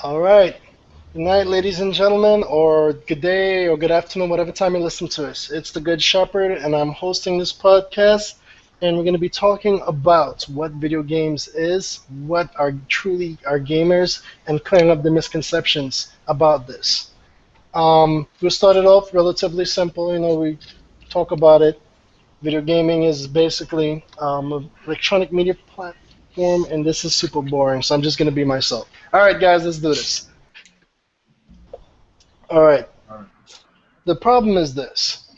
All right. Good night, ladies and gentlemen, or good day, or good afternoon, whatever time you listen to us. It's the Good Shepherd, and I'm hosting this podcast. And we're going to be talking about what video games is, what are truly are gamers, and clearing up the misconceptions about this. We started off relatively simple. We talk about it. Video gaming is basically an electronic media platform, and this is super boring, so I'm just going to be myself. All right, guys, let's do this. All right. The problem is this.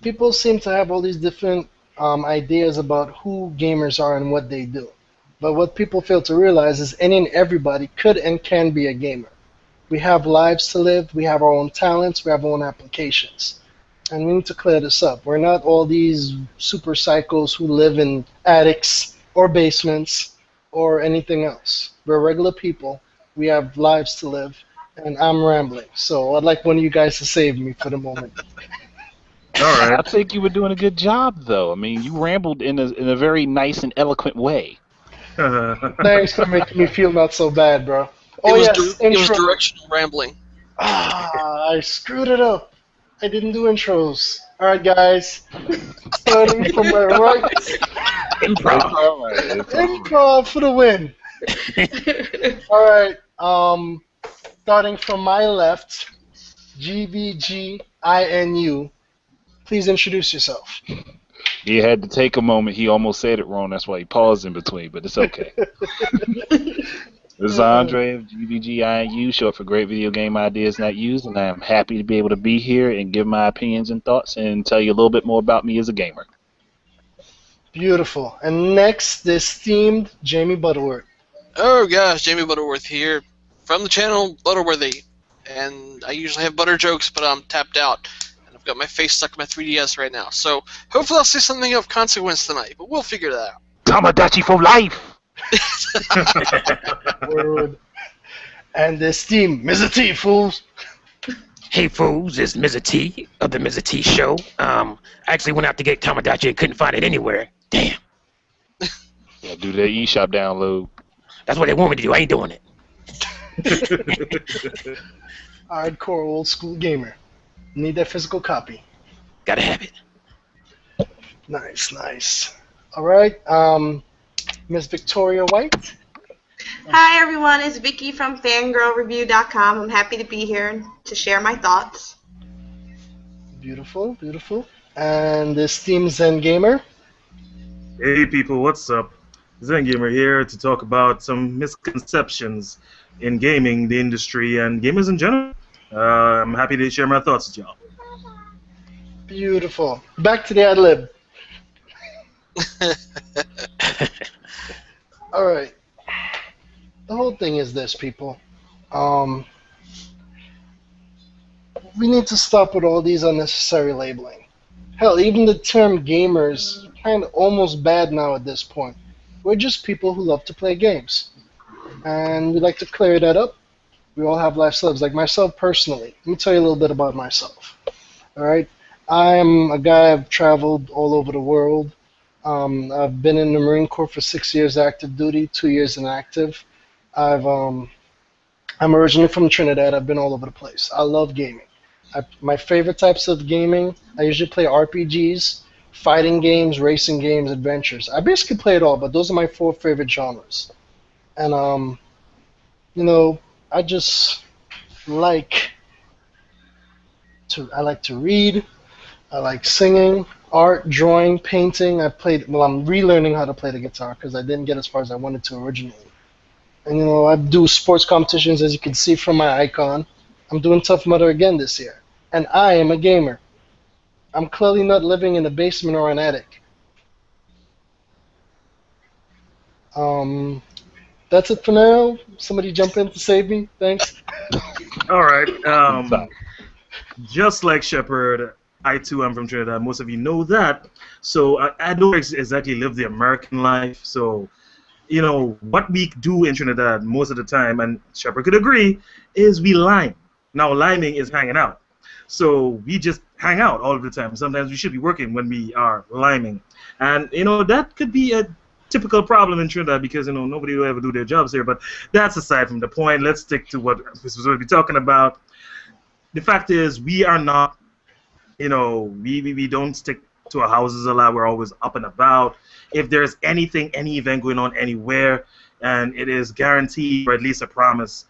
People seem to have all these different ideas about who gamers are and what they do. But what people fail to realize is any and everybody could and can be a gamer. We have lives to live, we have our own talents, we have our own applications. And we need to clear this up. We're not all these super psychos who live in attics or basements or anything else. We're regular people, we have lives to live, and I'm rambling. So I'd like one of you guys to save me for the moment. All I right. think you were doing a good job, though. I mean, you rambled in a very nice and eloquent way. Thanks for making me feel not so bad, bro. It Oh was yes, it was intro. directional rambling. I screwed it up. I didn't do intros. All right, guys. Starting from my right, Improv. All right. It's all right. improv for the win. All right. Starting from my left, GVGINU. Please introduce yourself. He had to take a moment. He almost said it wrong. That's why he paused in between, but it's okay. This is Andre of GVGIU, short for Great Video Game Ideas Not Used, and I'm happy to be able to be here and give my opinions and thoughts and tell you a little bit more about me as a gamer. Beautiful. And next, the esteemed Jamie Butterworth. Oh gosh, Jamie Butterworth here from the channel Butterworthy, and I usually have butter jokes, but I'm tapped out, and I've got my face stuck in my 3DS right now. So hopefully I'll say something of consequence tonight, but we'll figure that out. Tamagotchi for life! Word. And the esteemed Mr. T, fools. Hey fools, it's Mr. T of the Mr. T Show. I actually went out to get Tamagotchi and couldn't find it anywhere. Damn. Yeah, do that eShop download. That's what they want me to do. I ain't doing it. Hardcore old school gamer. Need that physical copy. Gotta have it. Nice, nice. All right, Miss Victoria White. Hi everyone, it's Vicky from fangirlreview.com. I'm happy to be here to share my thoughts. Beautiful, beautiful. And the esteemed Zen Gamer. Hey people, what's up? Zen Gamer here to talk about some misconceptions in gaming, the industry, and gamers in general. I'm happy to share my thoughts with y'all. Beautiful. Back to the ad lib. All right. The whole thing is this, people. We need to stop with all these unnecessary labeling. Hell, even the term gamers kind of almost bad now at this point. We're just people who love to play games. And we like to clear that up. We all have life lives. Like myself personally. Let me tell you a little bit about myself. All right? I'm a guy, I've traveled all over the world. I've been in the Marine Corps for 6 years active duty, 2 years inactive. I'm originally from Trinidad. I've been all over the place. I love gaming. My favorite types of gaming, I usually play RPGs, fighting games, racing games, adventures. I basically play it all, but those are my 4 favorite genres. And I just like I like to read. I like singing, art, drawing, painting. I'm relearning how to play the guitar because I didn't get as far as I wanted to originally. And I do sports competitions, as you can see from my icon. I'm doing Tough Mudder again this year. And I am a gamer. I'm clearly not living in a basement or an attic. That's it for now. Somebody jump in to save me. Thanks. All right. Just like Shepard, I too am from Trinidad. Most of you know that. So I don't exactly live the American life. So, what we do in Trinidad most of the time, and Shepard could agree, is we lime. Now, liming is hanging out. So we just hang out all of the time. Sometimes we should be working when we are liming. And, that could be a typical problem in Trinidad because nobody will ever do their jobs here. But that's aside from the point. Let's stick to what we're supposed to be talking about. The fact is, we are not. We don't stick to our houses a lot. We're always up and about. If there's anything, any event going on anywhere, and it is guaranteed, or at least a promise,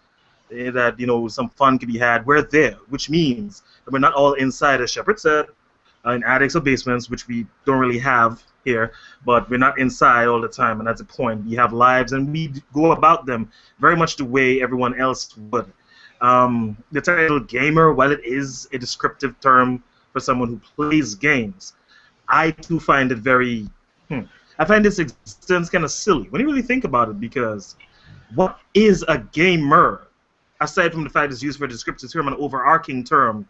that some fun can be had, we're there, which means that we're not all inside, as Shepard said, in attics or basements, which we don't really have here, but we're not inside all the time, and that's the point. We have lives, and we go about them very much the way everyone else would. The title gamer, while it is a descriptive term for someone who plays games, I too find it very. I find its existence kind of silly when you really think about it, because what is a gamer? Aside from the fact it's used for a descriptive term, an overarching term,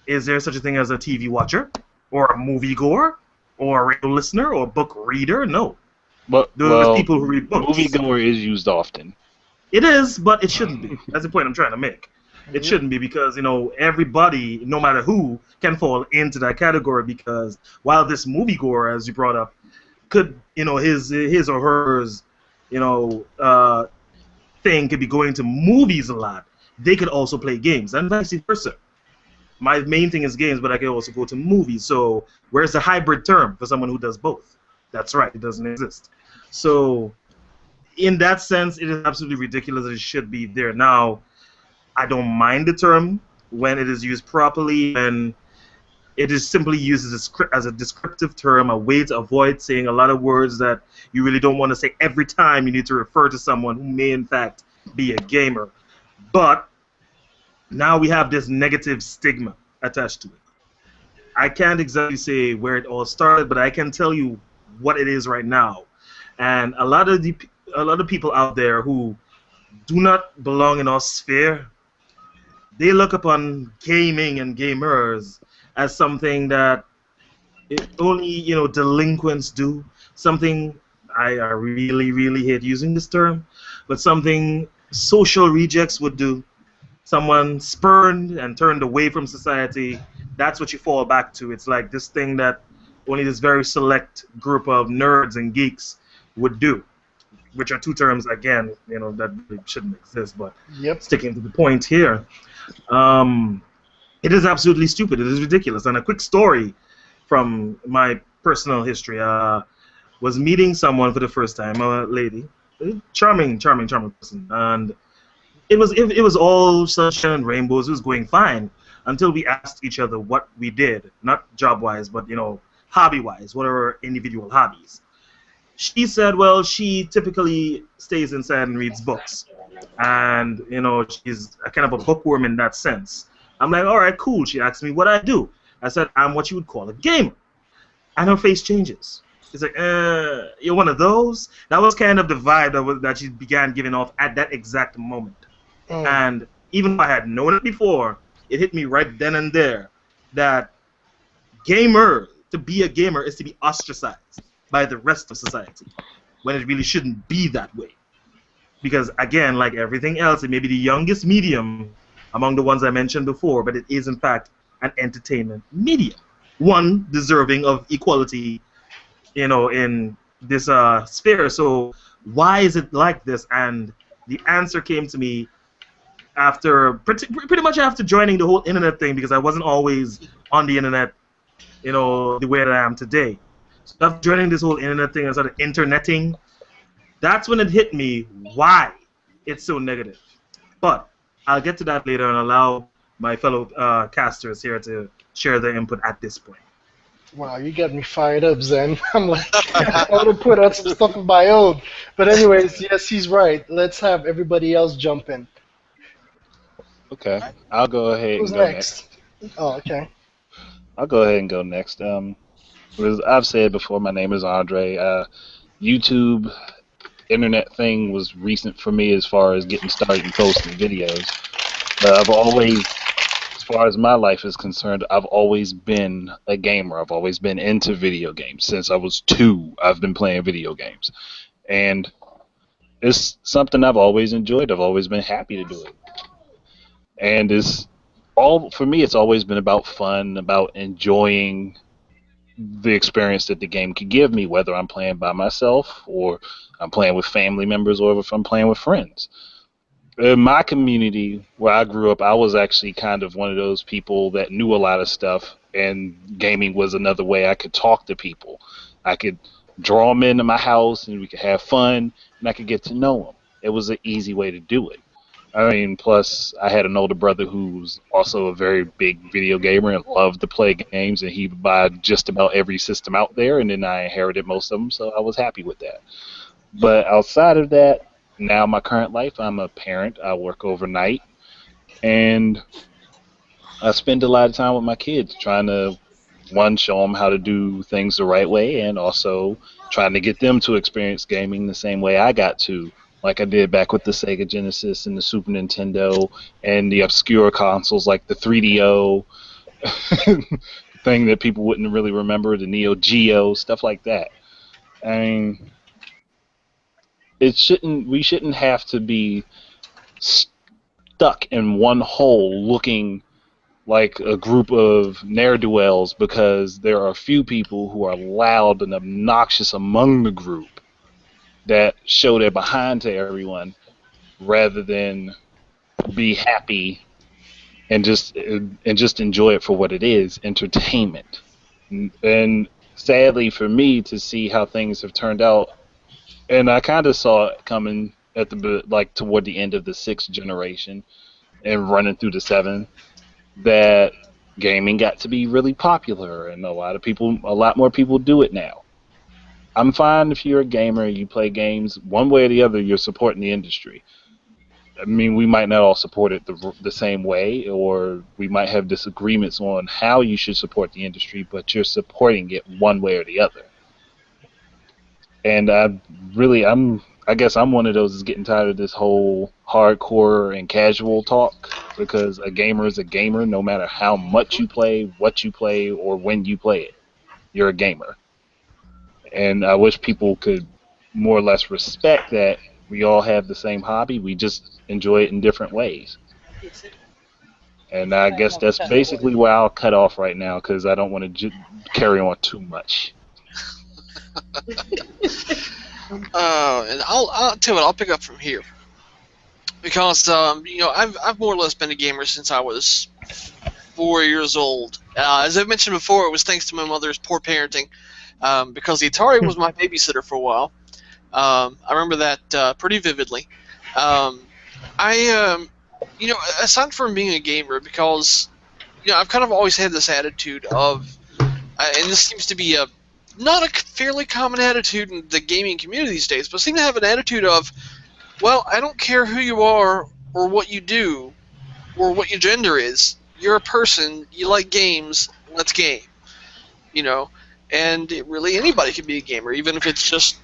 is there such a thing as a TV watcher, or a movie goer, or a radio listener, or a book reader? No. But Those people who read books. Moviegoer is used often. It is, but it shouldn't be. That's the point I'm trying to make. It shouldn't be, because everybody, no matter who, can fall into that category. Because while this moviegoer, as you brought up, could his or hers thing could be going to movies a lot, they could also play games, and vice versa. My main thing is games, but I can also go to movies. So where's the hybrid term for someone who does both? That's right, it doesn't exist. So in that sense, it is absolutely ridiculous that it should be there. Now, I don't mind the term when it is used properly, and it is simply used as a descriptive term, a way to avoid saying a lot of words that you really don't want to say every time you need to refer to someone who may in fact be a gamer. But now we have this negative stigma attached to it. I can't exactly say where it all started, but I can tell you what it is right now. And a lot of people out there who do not belong in our sphere, they look upon gaming and gamers as something that only delinquents do. Something I really, really hate using this term, but something social rejects would do. Someone spurned and turned away from society, that's what you fall back to. It's like this thing that only this very select group of nerds and geeks would do, which are two terms, again, that really shouldn't exist, but sticking to the point here, it is absolutely stupid. It is ridiculous. And a quick story from my personal history, was meeting someone for the first time, a lady, charming person, and it was all sunshine and rainbows. It was going fine until we asked each other what we did, not job-wise, but hobby-wise. What are our individual hobbies? She said, well, she typically stays inside and reads books, and she's a kind of a bookworm in that sense. I'm like, all right, cool. She asked me what I do. I said, I'm what you would call a gamer, and her face changes. She's like, you're one of those? That was kind of the vibe that she began giving off at that exact moment. And even if I had known it before, it hit me right then and there that to be a gamer is to be ostracized by the rest of society, when it really shouldn't be that way. Because, again, like everything else, it may be the youngest medium among the ones I mentioned before, but it is, in fact, an entertainment medium. One deserving of equality, in this sphere. So why is it like this? And the answer came to me after pretty much after joining the whole internet thing, because I wasn't always on the internet, the way that I am today. So after joining this whole internet thing and started interneting, that's when it hit me why it's so negative. But I'll get to that later and allow my fellow casters here to share their input at this point. Wow, you got me fired up, Zen. I'm like, I want to put out some stuff of my own. But anyways, yes, he's right. Let's have everybody else jump in. Okay, I'll go ahead Who's and go next? Oh, okay. I'll go ahead and go next. As I've said before, my name is Andre. YouTube, internet thing was recent for me as far as getting started and posting videos. But I've always, as far as my life is concerned, I've always been a gamer. I've always been into video games. Since I was 2, I've been playing video games. And it's something I've always enjoyed. I've always been happy to do it. And for me, it's always been about fun, about enjoying the experience that the game could give me, whether I'm playing by myself or I'm playing with family members or if I'm playing with friends. In my community where I grew up, I was actually kind of one of those people that knew a lot of stuff, and gaming was another way I could talk to people. I could draw them into my house, and we could have fun, and I could get to know them. It was an easy way to do it. I mean, plus I had an older brother who's also a very big video gamer and loved to play games, and he would buy just about every system out there, and then I inherited most of them, so I was happy with that. But outside of that, now my current life, I'm a parent. I work overnight, and I spend a lot of time with my kids, trying to one show them how to do things the right way, and also trying to get them to experience gaming the same way I got to, like I did back with the Sega Genesis and the Super Nintendo and the obscure consoles like the 3DO, thing that people wouldn't really remember, the Neo Geo, stuff like that. I mean, it shouldn't. We shouldn't have to be stuck in one hole looking like a group of ne'er-do-wells because there are a few people who are loud and obnoxious among the group that show their behind to everyone rather than be happy and just enjoy it for what it is, entertainment. And sadly for me to see how things have turned out, and I kind of saw it coming at the like toward the end of the sixth generation and running through the seventh, that gaming got to be really popular and a lot more people do it now. I'm fine if you're a gamer and you play games. One way or the other, you're supporting the industry. I mean, we might not all support it the same way, or we might have disagreements on how you should support the industry, but you're supporting it one way or the other. And I guess I'm one of those that's getting tired of this whole hardcore and casual talk, because a gamer is a gamer no matter how much you play, what you play, or when you play it. You're a gamer. And I wish people could more or less respect that we all have the same hobby. We just enjoy it in different ways. And I guess that's basically where I'll cut off right now because I don't want to carry on too much. And I'll tell you what, I'll pick up from here because I've more or less been a gamer since I was 4 years old. As I mentioned before, it was thanks to my mother's poor parenting, because the Atari was my babysitter for a while. I remember that pretty vividly. I aside from being a gamer, because I've kind of always had this attitude of, and this seems to be not a fairly common attitude in the gaming community these days, but I seem to have an attitude of, well, I don't care who you are or what you do or what your gender is. You're a person. You like games. Let's game. And really anybody can be a gamer, even if it's just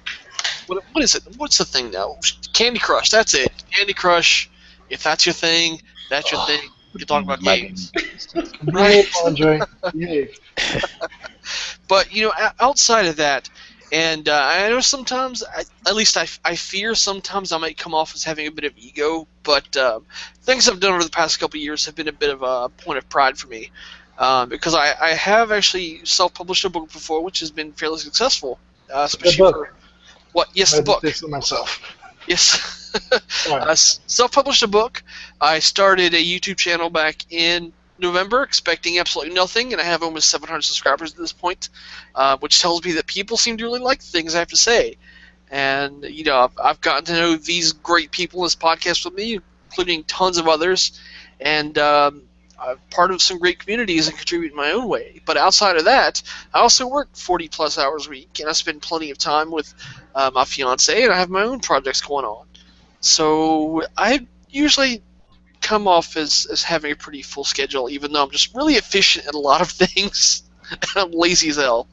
what is it? What's the thing now? Candy Crush. That's it. Candy Crush. If that's your thing, that's your thing. We can talk about games. Behave, Andre. Behave. But outside of that, and I know sometimes, at least I fear sometimes I might come off as having a bit of ego. But things I've done over the past couple of years have been a bit of a point of pride for me, because I have actually self-published a book before, which has been fairly successful, especially for what? Yes, the book. Myself. Yes. Right. I self-published a book. I started a YouTube channel back in November, expecting absolutely nothing, and I have almost 700 subscribers at this point, which tells me that people seem to really like the things I have to say. And I've gotten to know these great people in this podcast with me, including tons of others, and I'm part of some great communities and contribute in my own way. But outside of that, I also work 40-plus hours a week, and I spend plenty of time with my fiance, and I have my own projects going on. So I usually come off as having a pretty full schedule, even though I'm just really efficient at a lot of things, and I'm lazy as hell.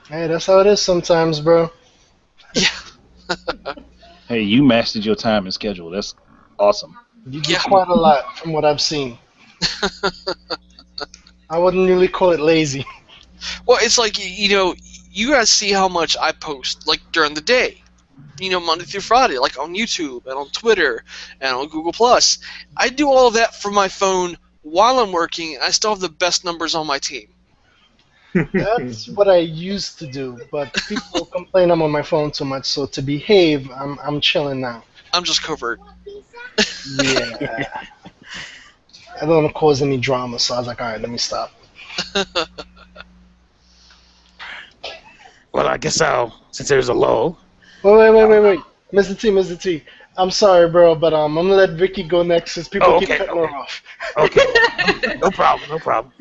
Hey, that's how it is sometimes, bro. Yeah. Hey, you mastered your time and schedule. That's awesome. You do quite a lot from what I've seen. I wouldn't really call it lazy. Well, it's like, you guys see how much I post, like, during the day. Monday through Friday, like on YouTube and on Twitter and on Google+. I do all of that from my phone while I'm working, and I still have the best numbers on my team. That's what I used to do, but people complain I'm on my phone too much, so to behave, I'm chilling now. I'm just covert. Yeah, I don't want to cause any drama, so I was like, all right, let me stop. Well, I guess since there's a lull. Wait, Mr. T. I'm sorry, bro, but I'm gonna let Vicky go next since people Oh, keep okay, cutting her off. okay. No problem, no problem.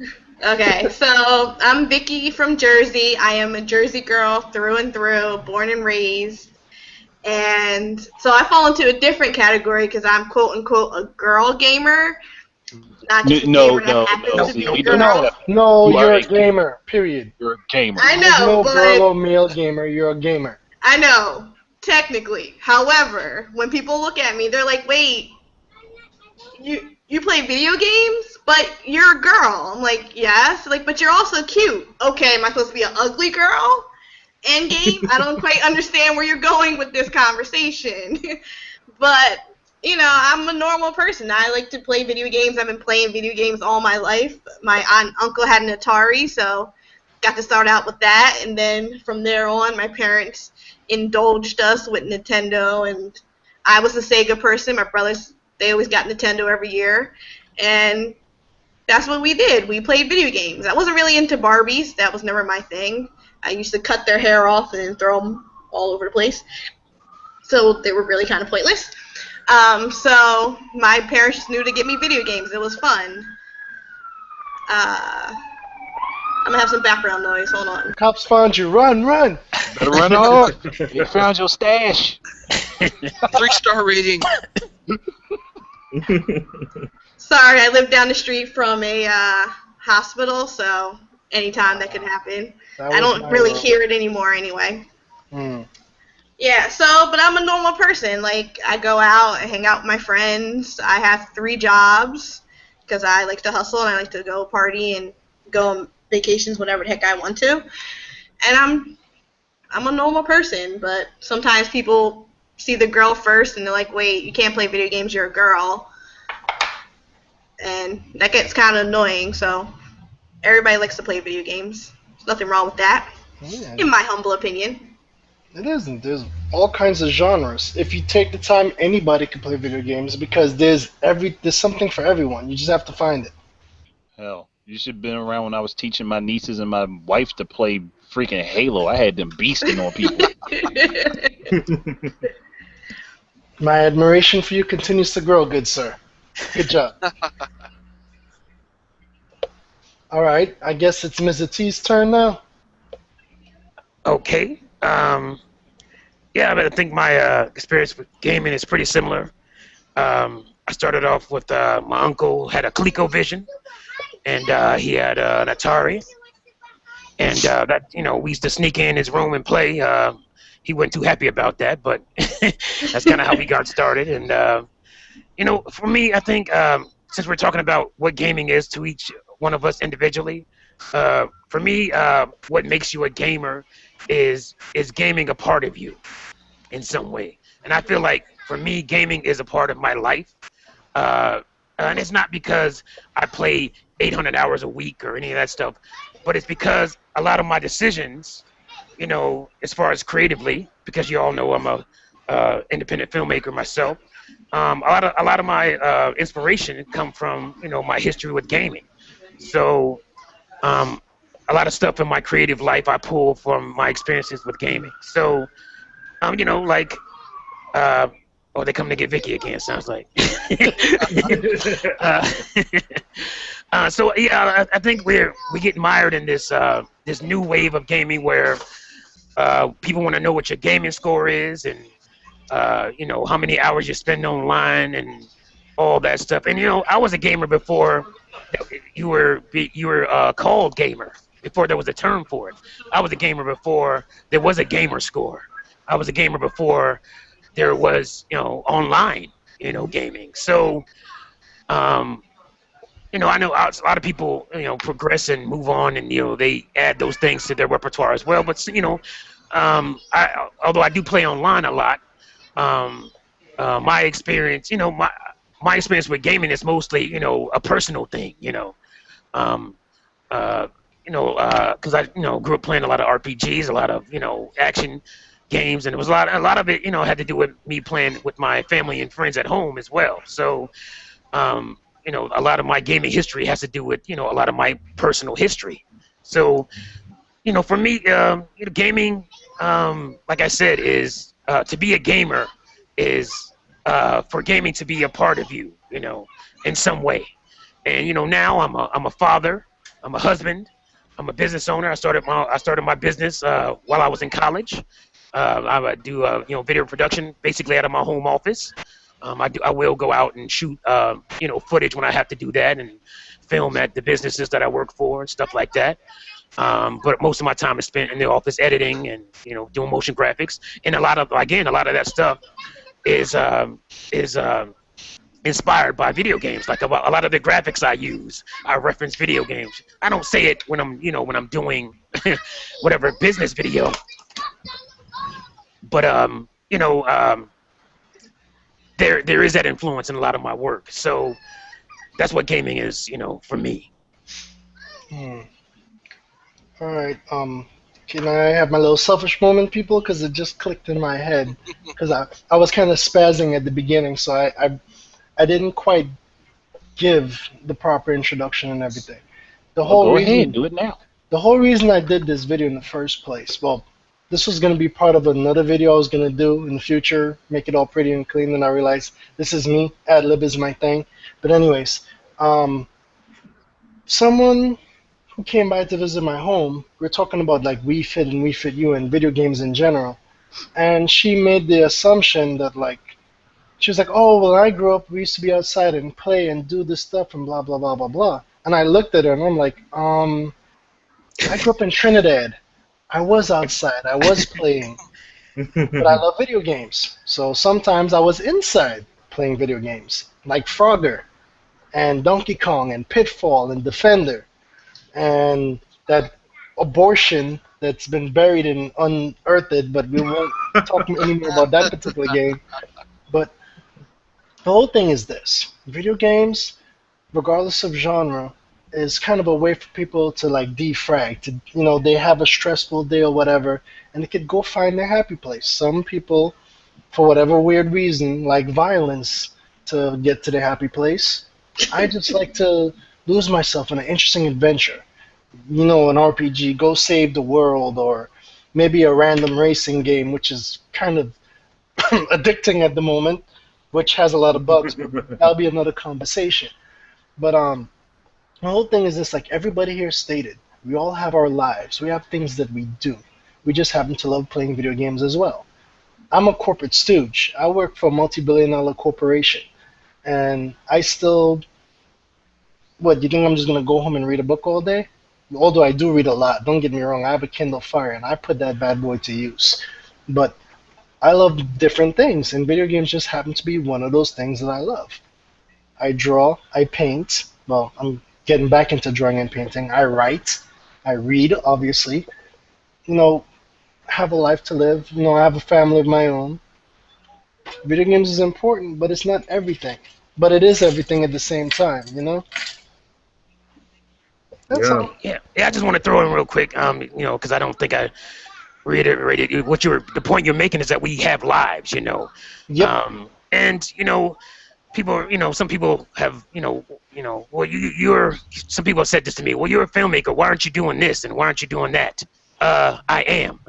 Okay, so I'm Vicky from Jersey. I am a Jersey girl through and through, born and raised. And so I fall into a different category because I'm quote unquote a girl gamer, not just a No, gamer that no, happens no. Nope, to See, be a nope, we don't nope. No, girl. accept. no, You are you're a a gamer. Period. You're a gamer. I There's know, no girl but or male gamer. You're a gamer. I know, technically. However, when people look at me, they're like, "Wait, you play video games, but you're a girl." I'm like, "Yes." Like, but you're also cute. Okay, am I supposed to be an ugly girl? End game? I don't quite understand where you're going with this conversation. But I'm a normal person. I like to play video games. I've been playing video games all my life. My aunt and uncle had an Atari, so got to start out with that, and then from there on, my parents indulged us with Nintendo, and I was a Sega person. My brothers, they always got Nintendo every year, and that's what we did. We played video games. I wasn't really into Barbies. That was never my thing. I used to cut their hair off and throw them all over the place, so they were really kind of pointless. So my parents just knew to get me video games. It was fun. I'm gonna have some background noise. Hold on. Cops found you. Run, run. Better run hard. You found your stash. 3-star rating. Sorry, I live down the street from a hospital, so anytime that could happen. That I was don't my really role. hear it anymore anyway. Hmm. Yeah, so, but I'm a normal person. Like, I go out, I hang out with my friends. I have 3 jobs because I like to hustle and I like to go party and go on vacations whenever the heck I want to. And I'm a normal person, but sometimes people see the girl first and they're like, wait, you can't play video games, you're a girl. And that gets kind of annoying, so everybody likes to play video games. There's nothing wrong with that, Yeah, in my humble opinion. it isn't. There's all kinds of genres. If you take the time, anybody can play video games because there's something for everyone. You just have to find it. Hell, you should have been around when I was teaching my nieces and my wife to play freaking Halo. I had them beasting on people. My admiration for you continues to grow, good sir. Good job. All right, I guess it's Mr. T's turn now. Okay. Yeah, I think my experience with gaming is pretty similar. I started off with my uncle had a ColecoVision, and he had an Atari, and that we used to sneak in his room and play. He wasn't too happy about that, but that's kind of how we got started. And for me, I think since we're talking about what gaming is to each one of us individually, for me, what makes you a gamer is gaming a part of you in some way. And I feel like for me, gaming is a part of my life. And it's not because I play 800 hours a week or any of that stuff, but it's because a lot of my decisions, as far as creatively, because you all know I'm a independent filmmaker myself. A lot of my inspiration come from my history with gaming. So um, a lot of stuff in my creative life I pull from my experiences with gaming. So like uh, oh, they come to get Vicky again. Sounds like. uh, so yeah, I think we get mired in this new wave of gaming where people want to know what your gaming score is and how many hours you spend online and all that stuff. And I was a gamer before you were called gamer before there was a term for it. I was a gamer before there was a gamer score. I was a gamer before there was online gaming. So um, I know a lot of people progress and move on and they add those things to their repertoire as well. But although I do play online a lot, um, my experience my experience with gaming is mostly a personal thing. Um, uh, because I grew up playing a lot of RPGs, a lot of action games, and it was a lot of it had to do with me playing with my family and friends at home as well. So a lot of my gaming history has to do with a lot of my personal history. So for me, gaming, like I said, is to be a gamer is for gaming to be a part of you, in some way. And now I'm a father, I'm a husband, I'm a business owner. I started my business while I was in college. I do video production basically out of my home office. I will go out and shoot footage when I have to do that and film at the businesses that I work for and stuff like that. But most of my time is spent in the office editing and doing motion graphics, and a lot of that stuff is inspired by video games. Like a lot of the graphics I use, I reference video games. I don't say it when I'm doing whatever business video, but there is that influence in a lot of my work. So that's what gaming is, for me. Hmm. All right. Can I have my little selfish moment, people? Because it just clicked in my head. Because I was kind of spazzing at the beginning, so I didn't quite give the proper introduction and everything. The Well, whole go ahead, reason do it now. the whole reason I did this video in the first place, well, this was gonna be part of another video I was gonna do in the future, make it all pretty and clean. And I realized this is me. Ad lib is my thing. But anyways, um, someone who came by to visit my home, we're talking about like We Fit and We Fit You and video games in general, and she made the assumption that like she was like, oh, well, I grew up, we used to be outside and play and do this stuff and blah, blah, blah, blah, blah. And I looked at her and I'm like, I grew up in Trinidad. I was outside. I was playing. But I love video games. So sometimes I was inside playing video games, like Frogger and Donkey Kong and Pitfall and Defender and that abortion that's been buried and unearthed, but we won't talk anymore about that particular game. But the whole thing is this: video games, regardless of genre, is kind of a way for people to like defrag. To they have a stressful day or whatever, and they could go find their happy place. Some people, for whatever weird reason, like violence to get to their happy place. I just like to lose myself in an interesting adventure. An RPG, go save the world, or maybe a random racing game, which is kind of addicting at the moment, which has a lot of bugs, but that'll be another conversation. But the whole thing is this: like everybody here stated, we all have our lives. We have things that we do. We just happen to love playing video games as well. I'm a corporate stooge. I work for a multi-billion-dollar corporation, and I still. What, you think I'm just gonna go home and read a book all day? Although I do read a lot. Don't get me wrong. I have a Kindle Fire, and I put that bad boy to use. But I love different things, and video games just happen to be one of those things that I love. I draw, I paint. Well, I'm getting back into drawing and painting. I write, I read, obviously. You know, have a life to live. I have a family of my own. Video games is important, but it's not everything. But it is everything at the same time. That's Yeah. all. Yeah. I just want to throw in real quick, because I don't think I reiterated the point you're making is that we have lives, Yep. and people, some people have, well, you're, some people have said this to me. Well, you're a filmmaker. Why aren't you doing this and why aren't you doing that? I am,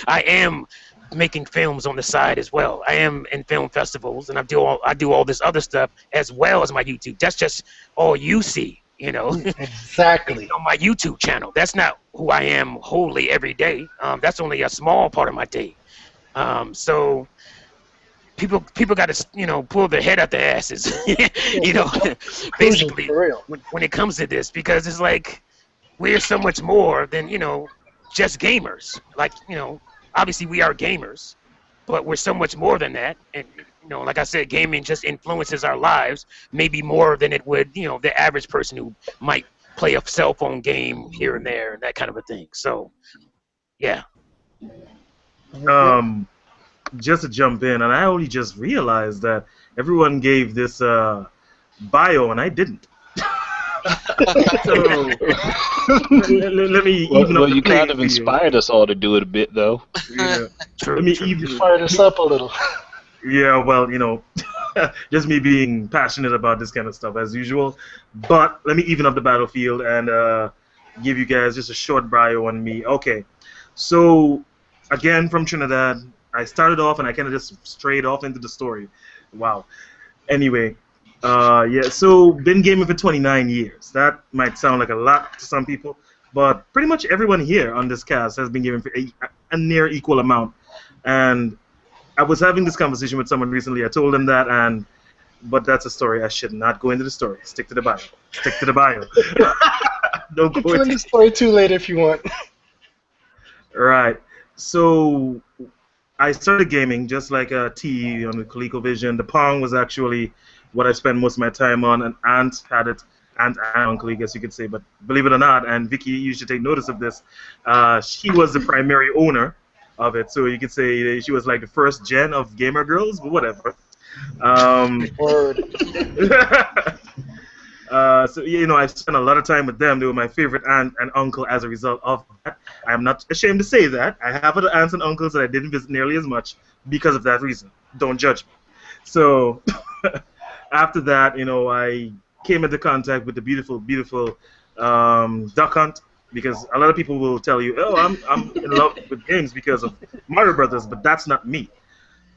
I am making films on the side as well. I am in film festivals and I do all this other stuff as well as my YouTube. That's just all you see, Exactly. on my YouTube channel. That's not who I am wholly every day. That's only a small part of my day. So people got to pull their head out their asses, basically For real. when it comes to this, because it's like we're so much more than just gamers. Like obviously we are gamers, but we're so much more than that. And like I said, gaming just influences our lives maybe more than it would the average person who might play a cell phone game here and there and that kind of a thing. So yeah. Um, just to jump in, and I only just realized that everyone gave this bio, and I didn't. So let me even Well, up the you kind playing of field. inspired us all to do it a bit, though. Yeah. True, Let me true. You fired us up a little. Yeah, well, just me being passionate about this kind of stuff as usual. But let me even up the battlefield and give you guys just a short bio on me. Okay, so again from Trinidad, I started off and I kind of just strayed off into the story. Wow. Anyway, yeah, so been gaming for 29 years. That might sound like a lot to some people, but pretty much everyone here on this cast has been gaming for a near equal amount. And I was having this conversation with someone recently. I told them that, but that's a story. I should not go into the story. Stick to the bio. Stick to the bio. Don't You can go tell into. the story too later if you want. Right. So I started gaming just like a T on the ColecoVision. The Pong was actually what I spent most of my time on. An aunt had it, aunt and uncle, I guess you could say. But believe it or not, and Vicky, you should take notice of this. She was the primary owner of it, so you could say she was like the first gen of gamer girls, but whatever. Word. So I've spent a lot of time with them. They were my favorite aunt and uncle as a result of that. I'm not ashamed to say that. I have other aunts and uncles that I didn't visit nearly as much because of that reason. Don't judge me. So after that, I came into contact with the beautiful, beautiful Duck Hunt, because a lot of people will tell you, "Oh, I'm in love with games because of Mario Brothers," but that's not me.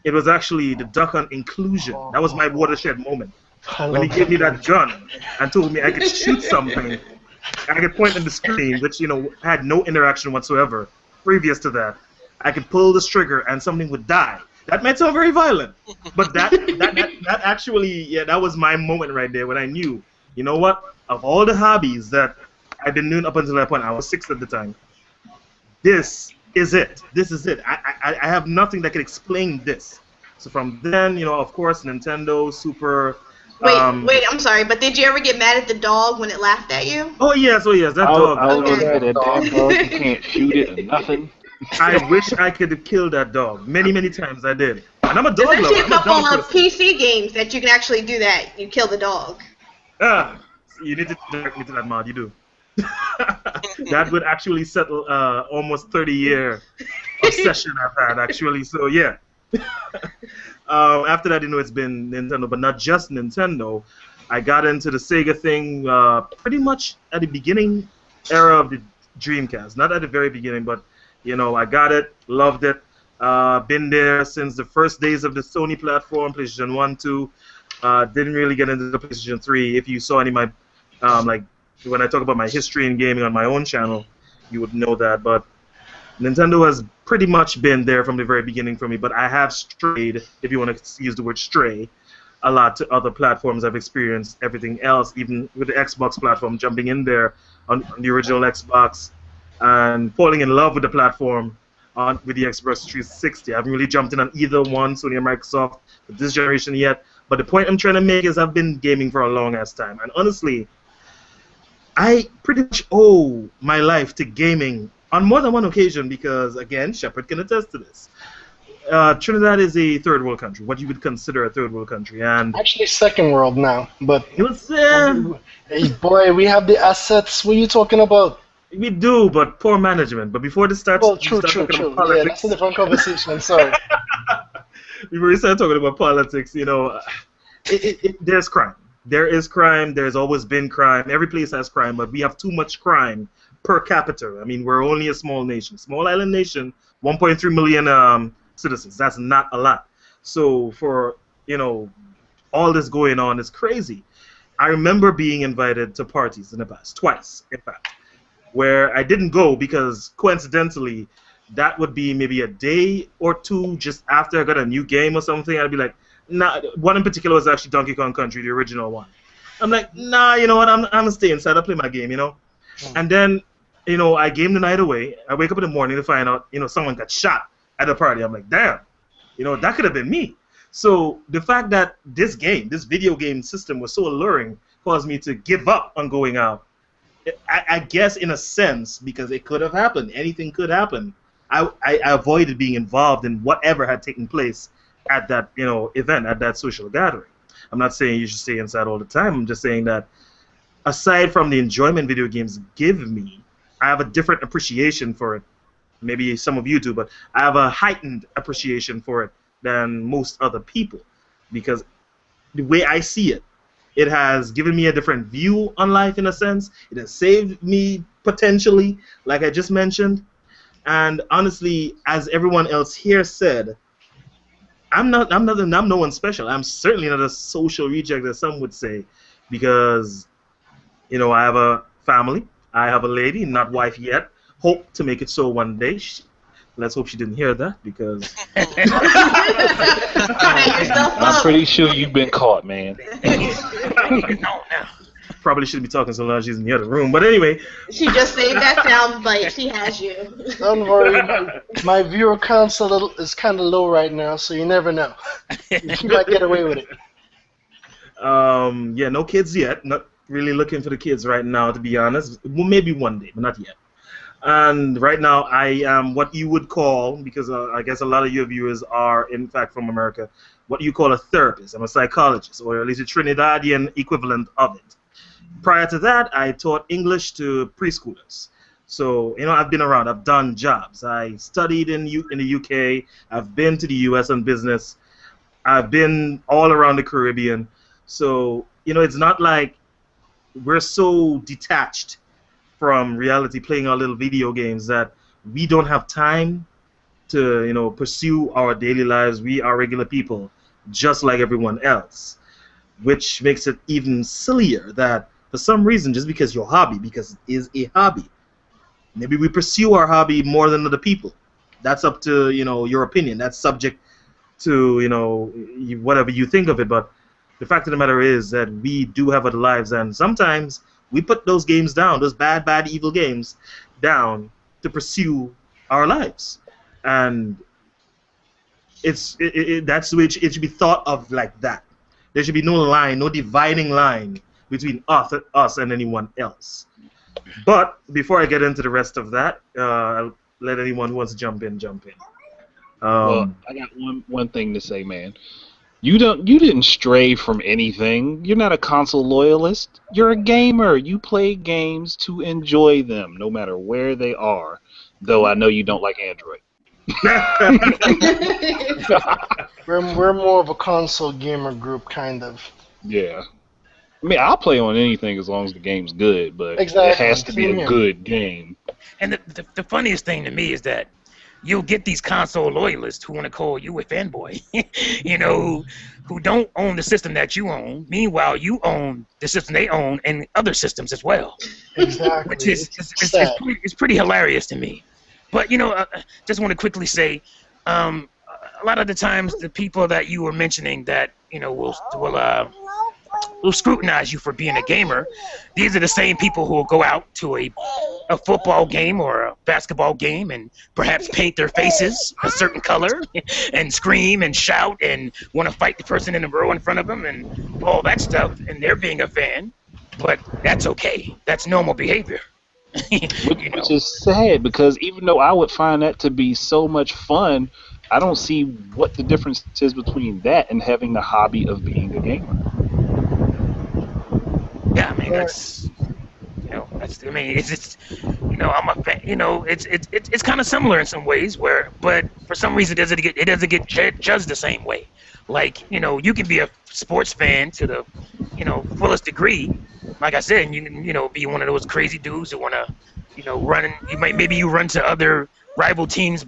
It was actually the Duck Hunt inclusion. That was my watershed moment. I When he love gave me that. that gun and told me I could shoot something, I could point at the screen, which had no interaction whatsoever previous to that. I could pull the trigger and something would die. That might sound very violent, but that actually, yeah, that was my moment right there when I knew, you know what? Of all the hobbies that I've been doing up until that point, I was 6 at the time. This is it. This is it. I have nothing that can explain this. So from then, of course, Nintendo, Super. Wait, I'm sorry, but did you ever get mad at the dog when it laughed at you? Oh yes, that I dog. was Okay. gonna say that damn dog. You can't shoot it or nothing. I wish I could have killed that dog. Many, many times I did. And I'm a There's dog lover. actually a I'm a couple dog of person. PC games that you can actually do that. You kill the dog. You need to direct me to that mod. You do. That would actually settle almost 30-year obsession I've had, actually. So yeah. After that, it's been Nintendo, but not just Nintendo. I got into the Sega thing pretty much at the beginning era of the Dreamcast. Not at the very beginning, but I got it, loved it. Been there since the first days of the Sony platform, PlayStation 1, 2. Didn't really get into the PlayStation 3. If you saw any of my, like, when I talk about my history in gaming on my own channel, you would know that. But Nintendo has pretty much been there from the very beginning for me, but I have strayed, if you want to use the word stray, a lot to other platforms. I've experienced everything else, even with the Xbox platform, jumping in there on the original Xbox and falling in love with the platform with the Xbox 360. I haven't really jumped in on either one, Sony or Microsoft, for this generation yet. But the point I'm trying to make is I've been gaming for a long ass time. And honestly, I pretty much owe my life to gaming on more than one occasion because, again, Shepard can attest to this. Trinidad is a third world country, what you would consider a third world country, and Actually, second world now, but it was hey, boy, we have the assets. What are you talking about? we do, but poor management. But before this starts, Well, we true, start true, talking true. about Yeah, politics. that's a different conversation. Sorry. Before we start talking about politics, there's crime. There is crime. There's always been crime. Every place has crime, but we have too much crime per capita. I mean, we're only a small nation, small island nation, 1.3 million citizens. That's not a lot. So for all this going on is crazy. I remember being invited to parties in the past, twice, in fact, where I didn't go because coincidentally, that would be maybe a day or two just after I got a new game or something. I'd be like, nah. One in particular was actually Donkey Kong Country, the original one. I'm like, nah, you know what? I'm gonna stay inside. I'll play my game. And then, I game the night away. I wake up in the morning to find out, someone got shot at a party. I'm like, damn, that could have been me. So the fact that this video game system was so alluring caused me to give up on going out. I guess in a sense, because it could have happened. Anything could happen. I avoided being involved in whatever had taken place at that event, at that social gathering. I'm not saying you should stay inside all the time. I'm just saying that aside from the enjoyment video games give me, I have a different appreciation for it. Maybe some of you do, but I have a heightened appreciation for it than most other people because the way I see it, it has given me a different view on life in a sense. It has saved me potentially, like I just mentioned. And honestly, as everyone else here said, I'm no one special. I'm certainly not a social reject as some would say, because I have a family. I have a lady, not wife yet. Hope to make it so one day. Let's hope she didn't hear that because Set yourself I'm up. pretty sure you've been caught, man. No, now. probably shouldn't be talking so loud. She's in the other room. But anyway, She just saved that sound bite. She has you. Don't worry, my viewer count's is kind of low right now, so you never know. You might get away with it. yeah, no kids yet. Not really looking for the kids right now, to be honest. Well, maybe one day, but not yet. And right now, I am what you would call, because I guess a lot of your viewers are, in fact, from America, what you call a therapist. I'm a psychologist, or at least a Trinidadian equivalent of it. Prior to that, I taught English to preschoolers. So, I've been around. I've done jobs. I studied in the UK. I've been to the US on business. I've been all around the Caribbean. So, it's not like we're so detached from reality playing our little video games that we don't have time to, pursue our daily lives. We are regular people, just like everyone else, which makes it even sillier that for some reason, just because your hobby, because it is a hobby, maybe we pursue our hobby more than other people. That's up to, your opinion. That's subject to, whatever you think of it. But the fact of the matter is that we do have other lives, and sometimes we put those games down, those bad, bad, evil games down to pursue our lives. And that's which it should be thought of like that. There should be no line, no dividing line between us and anyone else. But before I get into the rest of that, I'll let anyone who wants to jump in jump in. Well, I got one thing to say, man. You didn't stray from anything. You're not a console loyalist. You're a gamer. You play games to enjoy them, no matter where they are. Though I know you don't like Android. We're more of a console gamer group, kind of. Yeah. I mean, I'll play on anything as long as the game's good, but it Exactly. has to be Same a here. good game. And the funniest thing to me is that you'll get these console loyalists who want to call you a fanboy, who don't own the system that you own. Meanwhile, you own the system they own and other systems as well, Exactly. which is It's sad. it's pretty hilarious to me. But just want to quickly say, a lot of the times the people that you were mentioning that will scrutinize you for being a gamer. These are the same people who will go out to a football game or a basketball game and perhaps paint their faces a certain color and scream and shout and want to fight the person in the row in front of them and all that stuff. And they're being a fan, but that's okay. That's normal behavior. Which is sad because even though I would find that to be so much fun, I don't see what the difference is between that and having the hobby of being a gamer. Yeah, I mean it's I'm a fan. It's kind of similar in some ways but for some reason it doesn't get judged the same way. Like you can be a sports fan to the fullest degree, like I said, and you can be one of those crazy dudes that want to run. Maybe you run to other rival teams'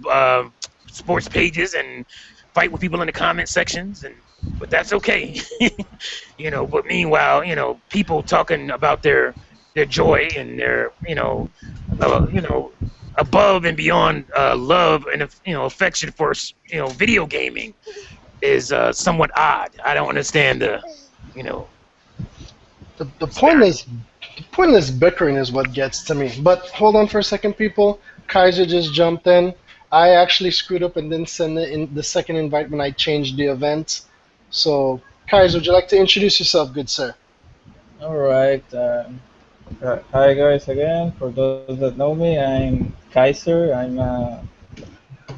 sports pages and fight with people in the comment sections but that's okay. But meanwhile, people talking about their joy and their above and beyond love and affection for video gaming is somewhat odd. I don't understand The pointless bickering is what gets to me. But hold on for a second, people. Kaiser just jumped in. I actually screwed up and didn't send the second invite when I changed the event. So, Kaiser, would you like to introduce yourself, good sir? All right. Hi guys again. For those that know me, I'm Kaiser.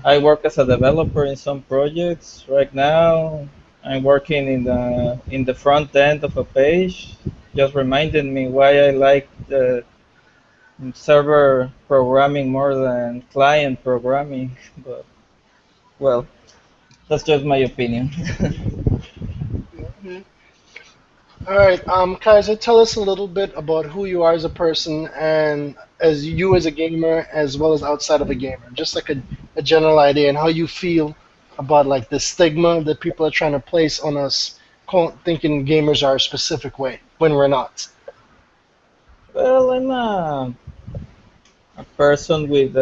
I work as a developer in some projects. Right now, I'm working in the front end of a page. just reminded me why I like the server programming more than client programming. But well, that's just my opinion. Mhm. All right, Kaiser, tell us a little bit about who you are as a person and as you as a gamer, as well as outside of a gamer. Just like a general idea and how you feel about like the stigma that people are trying to place on us, thinking gamers are a specific way when we're not. Well, a person with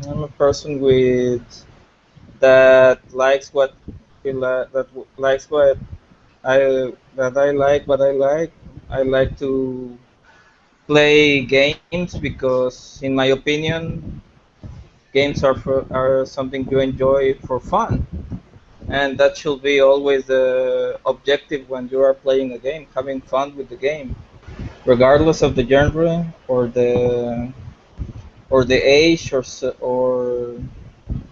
I'm a person with that likes what likes what I like. What I like. I like to play games because, in my opinion, games are something you enjoy for fun, and that should be always the objective when you are playing a game, having fun with the game, regardless of the genre or the age or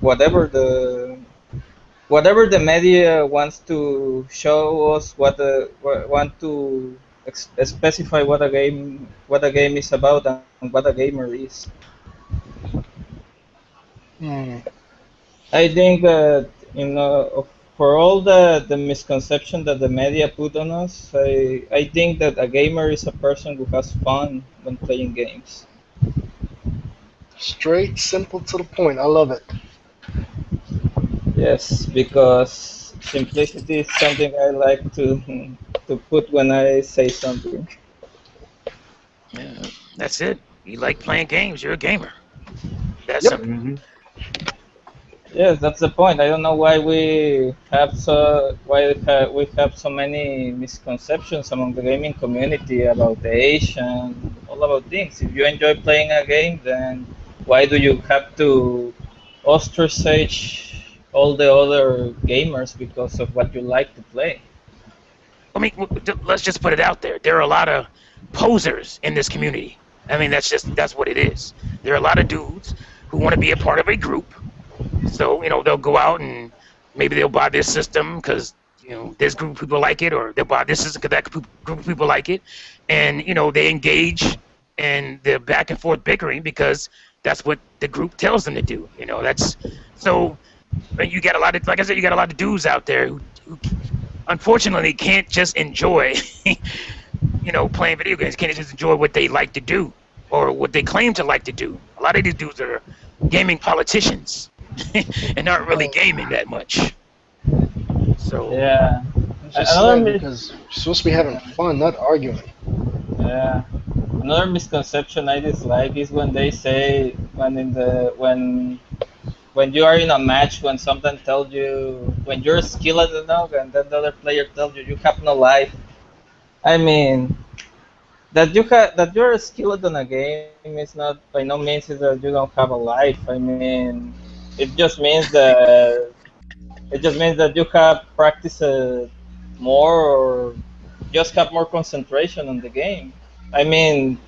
whatever the media wants to show us, want to specify what a game is about and what a gamer is. Hmm. I think that, for all the misconception that the media put on us, I think that a gamer is a person who has fun when playing games. Straight, simple to the point. I love it. Yes, because simplicity is something I like to to put when I say something. Yeah, that's it. You like playing games, you're a gamer. That Yep. simple. Hmm. Yes, that's the point. I don't know why we have so many misconceptions among the gaming community about the age and all about things. If you enjoy playing a game, then why do you have to ostracize all the other gamers because of what you like to play? I mean, let's just put it out there. There are a lot of posers in this community. I mean, that's what it is. There are a lot of dudes who want to be a part of a group. So they'll go out and maybe they'll buy this system because this group of people like it, or they'll buy this system because that group of people like it, and they engage in the back and forth bickering because that's what the group tells them to do. That's so. You got a lot of, like I said, you got a lot of dudes out there who unfortunately can't just enjoy playing video games. Can't just enjoy what they like to do or what they claim to like to do. A lot of these dudes are gaming politicians and aren't really Well, gaming that much. So Yeah. it's just Another sad myth. because you're supposed to be having fun, not arguing. Yeah. Another misconception I dislike is when they say when you are in a match, when someone tells you when you're skilled enough and then the other player tells you have no life. I mean, that you're skilled in a game is not, by no means, is that you don't have a life. I mean, it just means that you have practiced more, or just have more concentration on the game. I mean,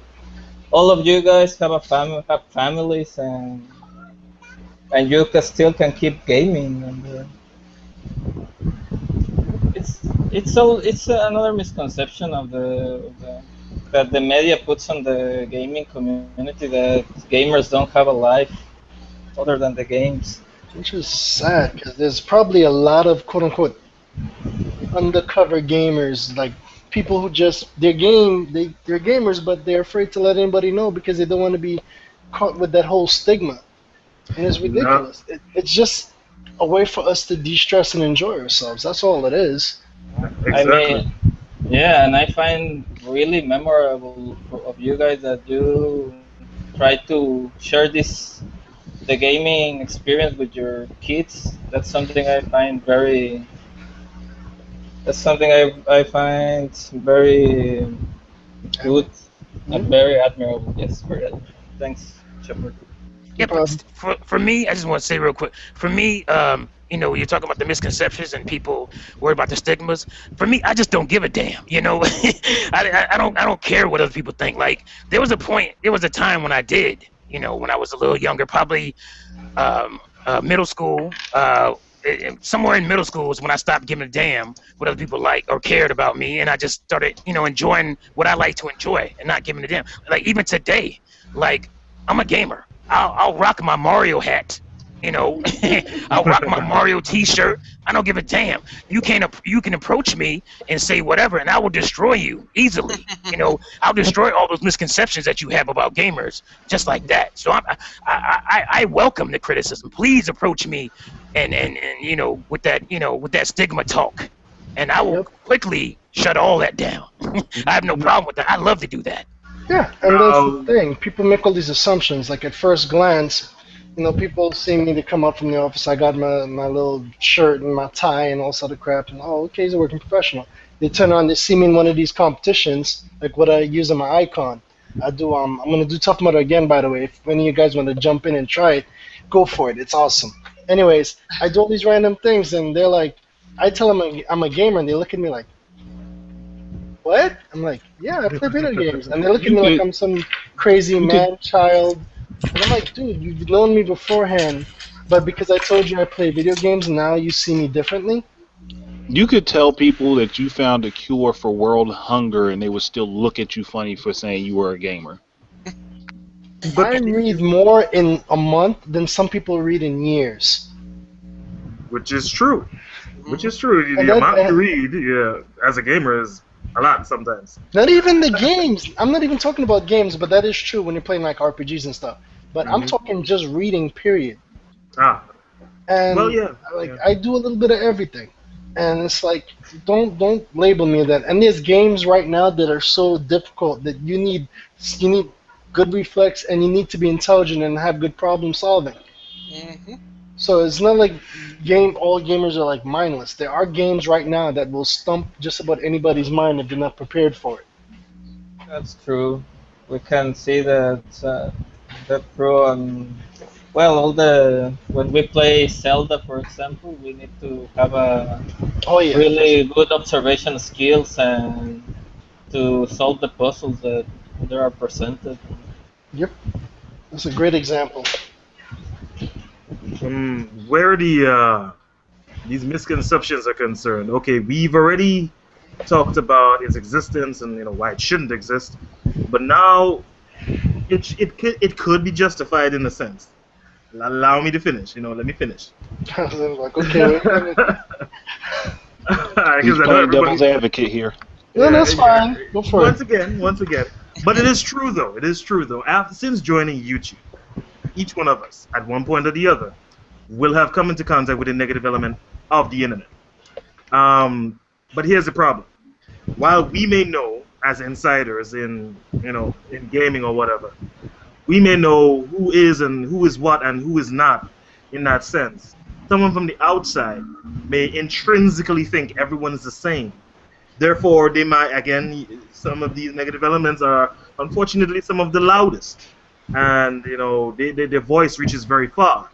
all of you guys have families, and you still can keep gaming, and it's another misconception that the media puts on the gaming community, that gamers don't have a life other than the games. Which is sad because there's probably a lot of quote unquote undercover gamers, like people who just they're gamers, but they're afraid to let anybody know because they don't want to be caught with that whole stigma, and it's No, ridiculous. It's just a way for us to de-stress and enjoy ourselves. That's all it is. I exactly. mean, yeah, and I find really memorable of you guys that you try to share the gaming experience with your kids. That's something I find very good and Mhm. very admirable. Yes, very admirable. Thanks, Shepard. No yeah, but problem. for me, I just want to say real quick. For me, you're talking about the misconceptions and people worry about the stigmas. For me, I just don't give a damn. I don't care what other people think. Like there was a time when I did. When I was a little younger, probably middle school. somewhere in middle school is when I stopped giving a damn what other people like or cared about me, and I just started, enjoying what I like to enjoy and not giving a damn. Like even today, like I'm a gamer. I'll rock my Mario hat. I'll rock my Mario T-shirt. I don't give a damn. You can approach me and say whatever, and I will destroy you easily. I'll destroy all those misconceptions that you have about gamers, just like that. So I welcome the criticism. Please approach me, and with that stigma talk, and I will Yep. quickly shut all that down. I have no problem with that. I love to do that. Yeah, and that's the Now, thing. People make all these assumptions. Like at first glance, people see me to come up from the office. I got my little shirt and my tie and all sort of crap. And oh, okay, he's a working professional. They turn on, they see me in one of these competitions, like what I use on my icon. I do. I'm gonna do Tough Mudder again, by the way. If any of you guys want to jump in and try it, go for it. It's awesome. Anyways, I do all these random things, and they're like, I tell them I'm a gamer, and they look at me like, what? I'm like, yeah, I play video games. And they look at You me like could I'm some crazy you could man child. And I'm like, dude, you've known me beforehand, but because I told you I play video games, now you see me differently. you could tell people that you found a cure for world hunger, and they would still look at you funny for saying you were a gamer. but I read more in a month than some people read in years. which is true. Which is true. And The amount you that, read, yeah, as a gamer is a lot sometimes. not even the games. I'm not even talking about games, but that is true when you're playing like RPGs and stuff. But I'm Hmm. talking just reading, period. Ah, well, And yeah, like yeah. I do a little bit of everything, and it's like don't label me that. And there's games right now that are so difficult that you need good reflex and you need to be intelligent and have good problem solving. Hmm. So it's not like all gamers are like mindless. There are games right now that will stump just about anybody's mind if they're not prepared for it. That's true. We can see that pro on well all the when we play Zelda, for example, we need to have a Oh yeah, really good observation skills and to solve the puzzles that there are presented. yep, that's a great example. Where these misconceptions are concerned, okay, we've already talked about its existence and why it shouldn't exist, but now it could be justified in a sense. Allow me to finish. Let me finish. I was like, okay, wait a minute. He's Because I know playing everybody. devil's advocate here. No, that's Yeah, fine. Go for once it. again, once again. But it is true though. It is true though. Since joining YouTube, each one of us, at one point or the other, will have come into contact with the negative element of the internet. But here's the problem. While we may know as insiders in gaming or whatever, we may know who is and who is what and who is not in that sense. Someone from the outside may intrinsically think everyone is the same. Therefore, they might, again, some of these negative elements are unfortunately some of the loudest. And, their voice reaches very far.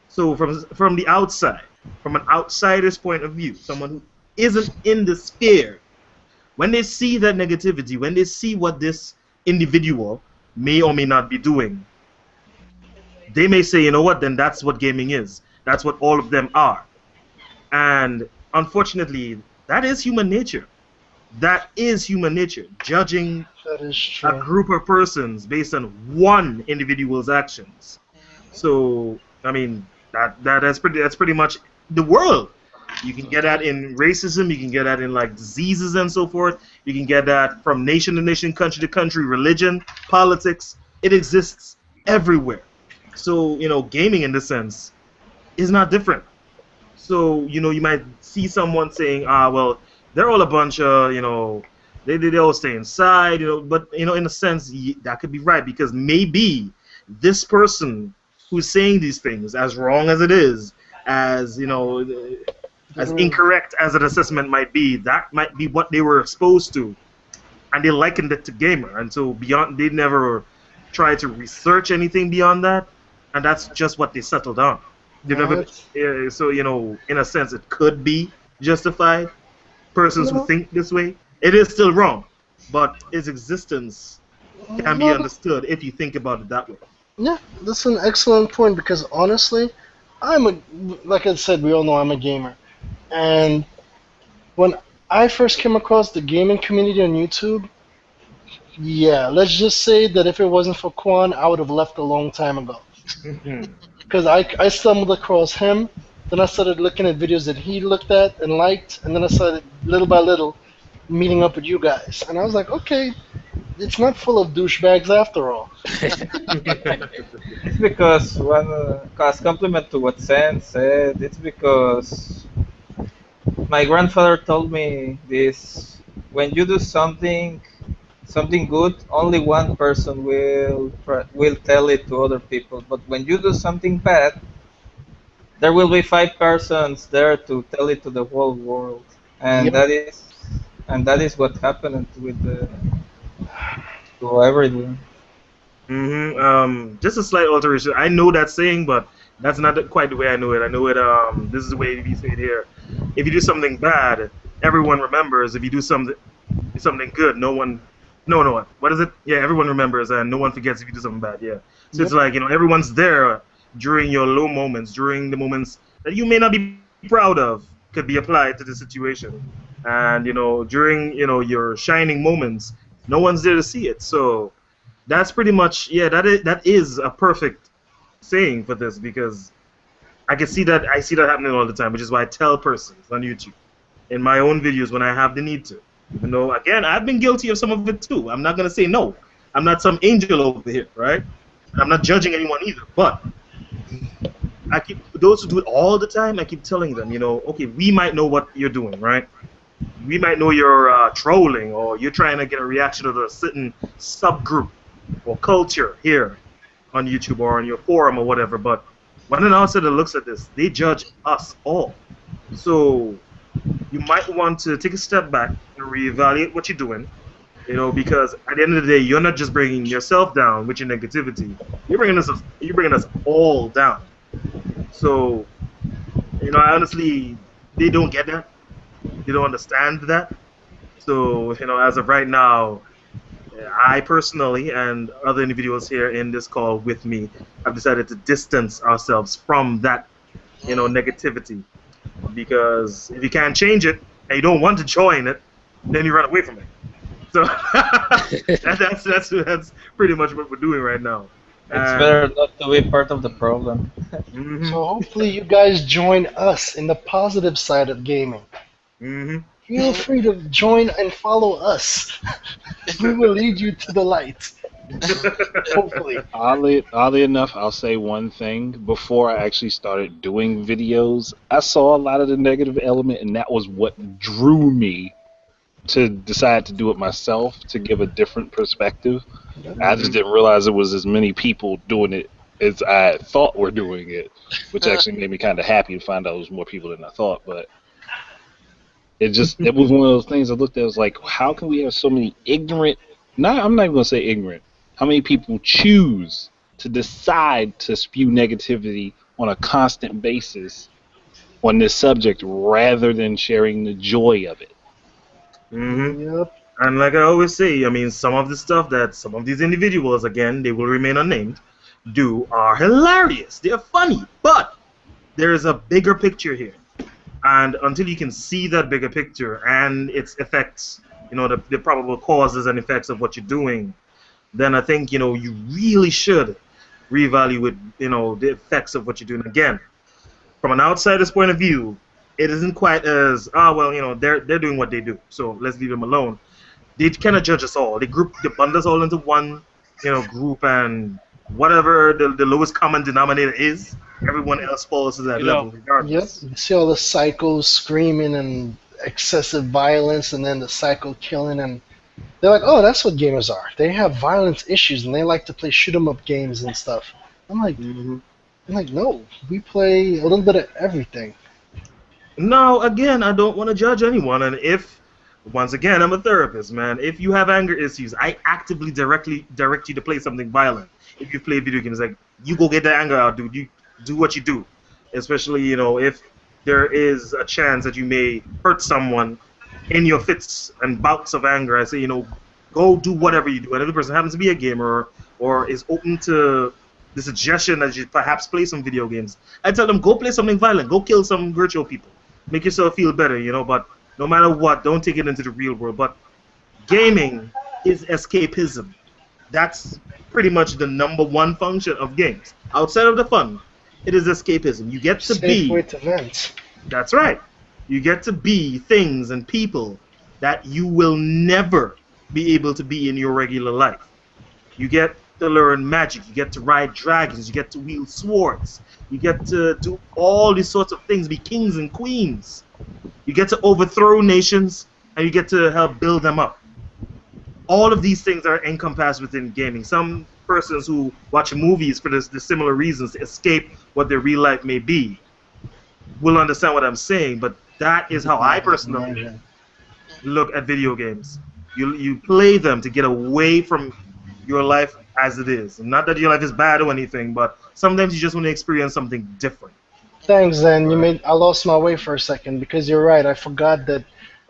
So from the outside, from an outsider's point of view, someone who isn't in the sphere, when they see that negativity, when they see what this individual may or may not be doing, they may say, you know what, then that's what gaming is. That's what all of them are. And unfortunately, that is human nature. That is human nature, judging That is a true. group of persons based on one individual's actions. So, I mean, that's pretty much the world. You can get that in racism. You can get that in like diseases and so forth. You can get that from nation to nation, country to country, religion, politics. It exists everywhere. So, gaming in this sense is not different. So, you might see someone saying, well, they're all a bunch of, they all stay inside, but, in a sense, that could be right because maybe this person who's saying these things, as wrong as it is, as, as incorrect as an assessment might be, that might be what they were exposed to. And they likened it to gamer. And so they never tried to research anything beyond that. And that's just what they settled on. They've never, What? so, in a sense, it could be justified. Persons who No, think this way, it is still wrong. But its existence can be no. understood if you think about it that way. Yeah, that's an excellent point because honestly, I'm a like I said, we all know I'm a gamer, and when I first came across the gaming community on YouTube, yeah, let's just say that if it wasn't for Quan, I would have left a long time ago. Mhm. Because I stumbled across him, then I started looking at videos that he looked at and liked, and then I started little by little meeting up with you guys, and I was like, okay, it's not full of douchebags after all. It's because as compliment to what Sen said, it's because my grandfather told me this: when you do something good, only one person will tell it to other people. But when you do something bad, there will be five persons there to tell it to the whole world, and Yep, that is what happened with the to everyone. Just a slight alteration. I know that saying, but that's not quite the way I know it. I know it. This is the way we say it here. If you do something bad, everyone remembers. If you do something good, no one. No, no. What is it? Yeah, everyone remembers, and no one forgets if you do something bad. Yeah. So it's yep, like everyone's there during your low moments, during the moments that you may not be proud of, could be applied to the situation, and during your shining moments, no one's there to see it. So that's pretty much, yeah. That is a perfect saying for this because I see that happening all the time, which is why I tell persons on YouTube in my own videos when I have the need to. Even though again I've been guilty of some of it too. I'm not gonna say no. I'm not some angel over here, right? I'm not judging anyone either. But I keep those who do it all the time. I keep telling them, okay, we might know what you're doing, right? We might know you're trolling or you're trying to get a reaction to a certain subgroup or culture here on YouTube or on your forum or whatever. But when an outsider looks at this, they judge us all. So you might want to take a step back and reevaluate what you're doing. Because at the end of the day, you're not just bringing yourself down with your negativity. You're bringing us all down. So I honestly, they don't get that. They don't understand that. So as of right now, I personally and other individuals here in this call with me have decided to distance ourselves from that, negativity. Because if you can't change it and you don't want to join it, then you run away from it. So that's pretty much what we're doing right now. It's And better not to be part of the problem. hmm so hopefully you guys join us in the positive side of gaming. hmm Feel free to join and follow us. We will lead you to the light. Hopefully. Oddly enough, I'll say one thing. Before I actually started doing videos, I saw a lot of the negative element, and that was what drew me to decide to do it myself to give a different perspective. I just hmm didn't realize there was as many people doing it as I thought were doing it, which actually made me kind of happy to find out there was more people than I thought. But it was one of those things I looked at. I was like, how can we have so many ignorant? Not I'm not even gonna say ignorant. How many people choose to decide to spew negativity on a constant basis on this subject rather than sharing the joy of it? hmm Yep. And like I always say, I mean, some of the stuff that some of these individuals, again, they will remain unnamed, do are hilarious. They're funny, but there is a bigger picture here. And until you can see that bigger picture and its effects, the probable causes and effects of what you're doing, then I think, you really should reevaluate, the effects of what you're doing. Again, from an outsider's point of view, it isn't quite as, well, they're doing what they do, so let's leave them alone. They kind of judge us all. They bundle us all into one, group, and whatever the lowest common denominator is, everyone else falls to that You know, level Yep. regardless. You see all the psychos screaming and excessive violence, and then the psycho killing, and they're like, "Oh, that's what gamers are. They have violence issues, and they like to play shoot 'em up games and stuff." I'm like, hmm no, we play a little bit of everything. Now, again, I don't want to judge anyone, and if, once again, I'm a therapist, man. If you have anger issues, I actively directly direct you to play something violent. If you play video games, like you go get the anger out, dude. You do what you do, especially if there is a chance that you may hurt someone in your fits and bouts of anger. I say, go do whatever you do. And if the person happens to be a gamer or is open to the suggestion that you perhaps play some video games, I tell them go play something violent, go kill some virtual people, make yourself feel better, you know. But no matter what, don't take it into the real world. But gaming is escapism. That's pretty much the number one function of games. Outside of the fun, it is escapism. You get to Safe way be, to vent. that's right, you get to be things and people that you will never be able to be in your regular life. You get to learn magic, you get to ride dragons, you get to wield swords, you get to do all these sorts of things, be kings and queens. You get to overthrow nations, and you get to help build them up. All of these things are encompassed within gaming. Some persons who watch movies for the similar reasons to escape what their real life may be will understand what I'm saying, but that is how I personally look at video games. You play them to get away from your life as it is. Not that your life is bad or anything, but sometimes you just want to experience something different. Thanks, Zen. I lost my way for a second because you're right. I forgot that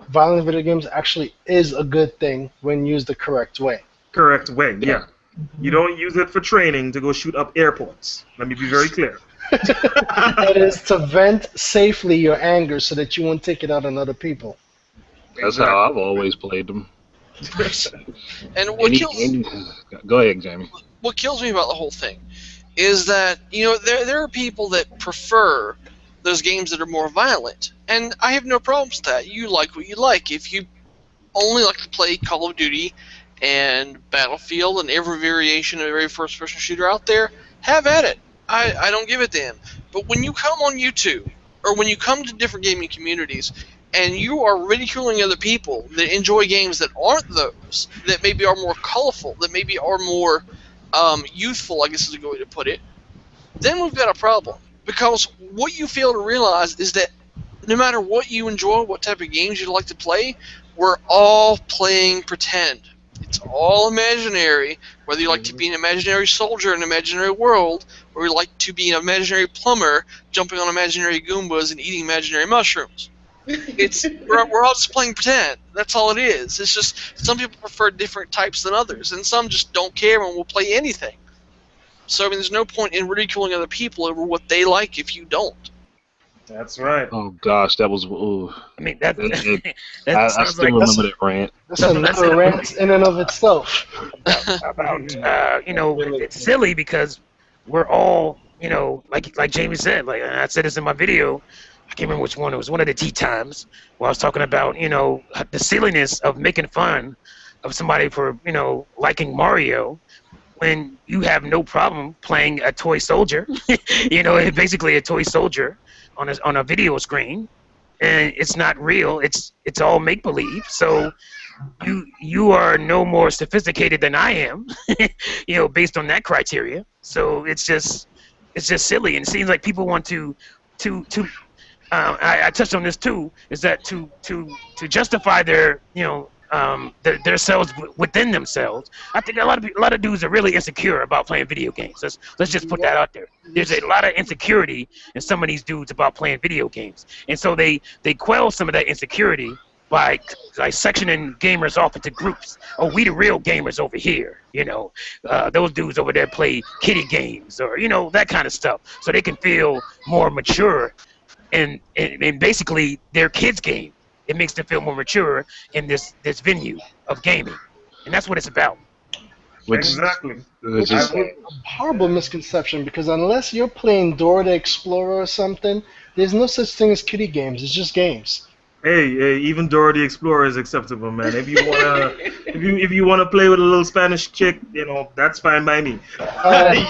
violent video games actually is a good thing when used the correct way. Correct way, yeah. You don't use it for training to go shoot up airports. Let me be very clear. It is to vent safely your anger so that you won't take it out on other people. That's how I've always played them. And what Go ahead, Jamie. what kills me about the whole thing is that, you know, there are people that prefer those games that are more violent, and I have no problems with that. You like what you like. If you only like to play Call of Duty and Battlefield and every variation of every first-person shooter out there, have at it. I don't give a damn. But when you come on YouTube, or when you come to different gaming communities, and you are ridiculing other people that enjoy games that aren't those, that maybe are more colorful, that maybe are more youthful, I guess is a good way to put it, then we've got a problem. Because what you fail to realize is that no matter what you enjoy, what type of games you like to play, we're all playing pretend. It's all imaginary, whether you like to be an imaginary soldier in an imaginary world, or you like to be an imaginary plumber jumping on imaginary Goombas and eating imaginary mushrooms. We're all just playing pretend. That's all it is. It's just some people prefer different types than others, and some just don't care and will play anything. So I mean, there's no point in ridiculing other people over what they like if you don't. That's right. Oh gosh, that was. Ooh. I mean, that I sounds still like remember that rant. That's another rant in and of itself. about you know, it's silly because we're all, you know, like Jamie said, like I said this in my video. I can't remember which one. It was one of the tea times where I was talking about, you know, the silliness of making fun of somebody for, you know, liking Mario when you have no problem playing a toy soldier. You know, basically a toy soldier on a video screen, and it's not real. It's all make believe. So you are no more sophisticated than I am, you know, based on that criteria. So it's just silly, and it seems like people want to I touched on this too, is that to justify their, you know, their selves within themselves. I think a lot of dudes are really insecure about playing video games. Let's just put that out there. There's a lot of insecurity in some of these dudes about playing video games, and so they quell some of that insecurity by sectioning gamers off into groups. Oh, we the real gamers over here, you know. Those dudes over there play kiddie games, or, you know, that kind of stuff, so they can feel more mature. And basically, their kids' game. It makes them feel more mature in this venue of gaming, and that's what it's about. Exactly. Which is a horrible misconception, because unless you're playing Dora the Explorer or something, there's no such thing as kiddie games. It's just games. Hey, even Dora the Explorer is acceptable, man. If you wanna play with a little Spanish chick, you know, that's fine by me. Hey,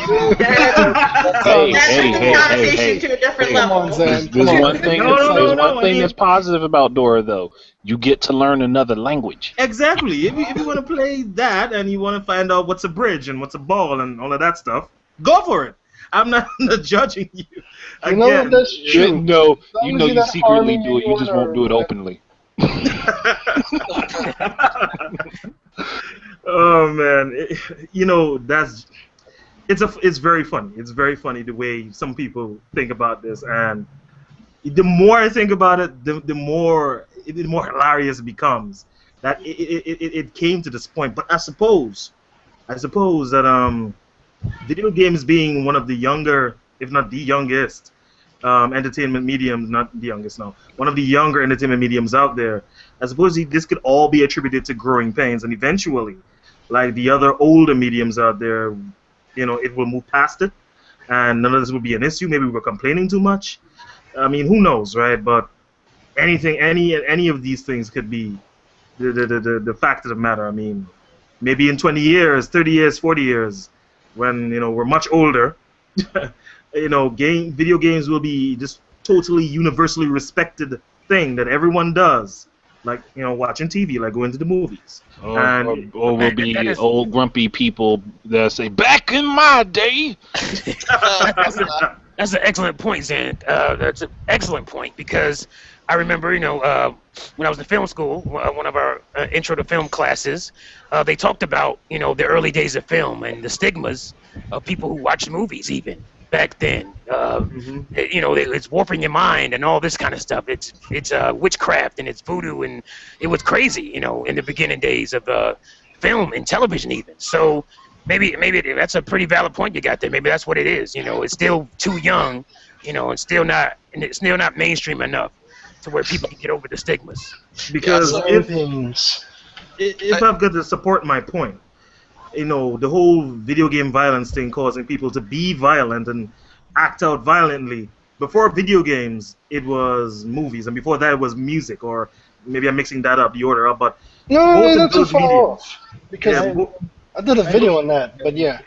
Conversation to a different level. There's one thing that's positive about Dora, though. You get to learn another language. Exactly. If you want to play that and you want to find out what's a bridge and what's a ball and all of that stuff, go for it. I'm not judging you. You know what, that's true. No, you know you secretly do it. You just won't do it openly. Oh man, you know, it's very funny. It's very funny the way some people think about this, and the more I think about it, the more hilarious it becomes. That it came to this point. But I suppose that video games being one of the younger, if not the youngest, entertainment mediums, not the youngest now, one of the younger entertainment mediums out there, I suppose this could all be attributed to growing pains, and eventually, like the other older mediums out there, it will move past it, and none of this will be an issue. Maybe we're complaining too much. I mean, who knows, right? But any of these things could be the fact of the matter. I mean, maybe in 20 years, 30 years, 40 years, when we're much older, video games will be just totally universally respected thing that everyone does, like watching TV, like going to the movies, and Or we'll be old grumpy people that say, "Back in my day." That's an excellent point, Zan. That's an excellent point because I remember, when I was in film school, one of our intro to film classes, they talked about, the early days of film and the stigmas of people who watched movies even back then. It's warping your mind and all this kind of stuff. It's witchcraft and it's voodoo and it was crazy, in the beginning days of film and television even. So maybe that's a pretty valid point you got there. Maybe that's what it is. It's still too young, and it's still not mainstream enough to where people can get over the stigmas. Because if I've got to support my point, the whole video game violence thing causing people to be violent and act out violently. Before video games, it was movies, and before that, it was music. Or maybe I'm mixing that up, the order up. But no, not too far off. Because I did a video on that, but yeah.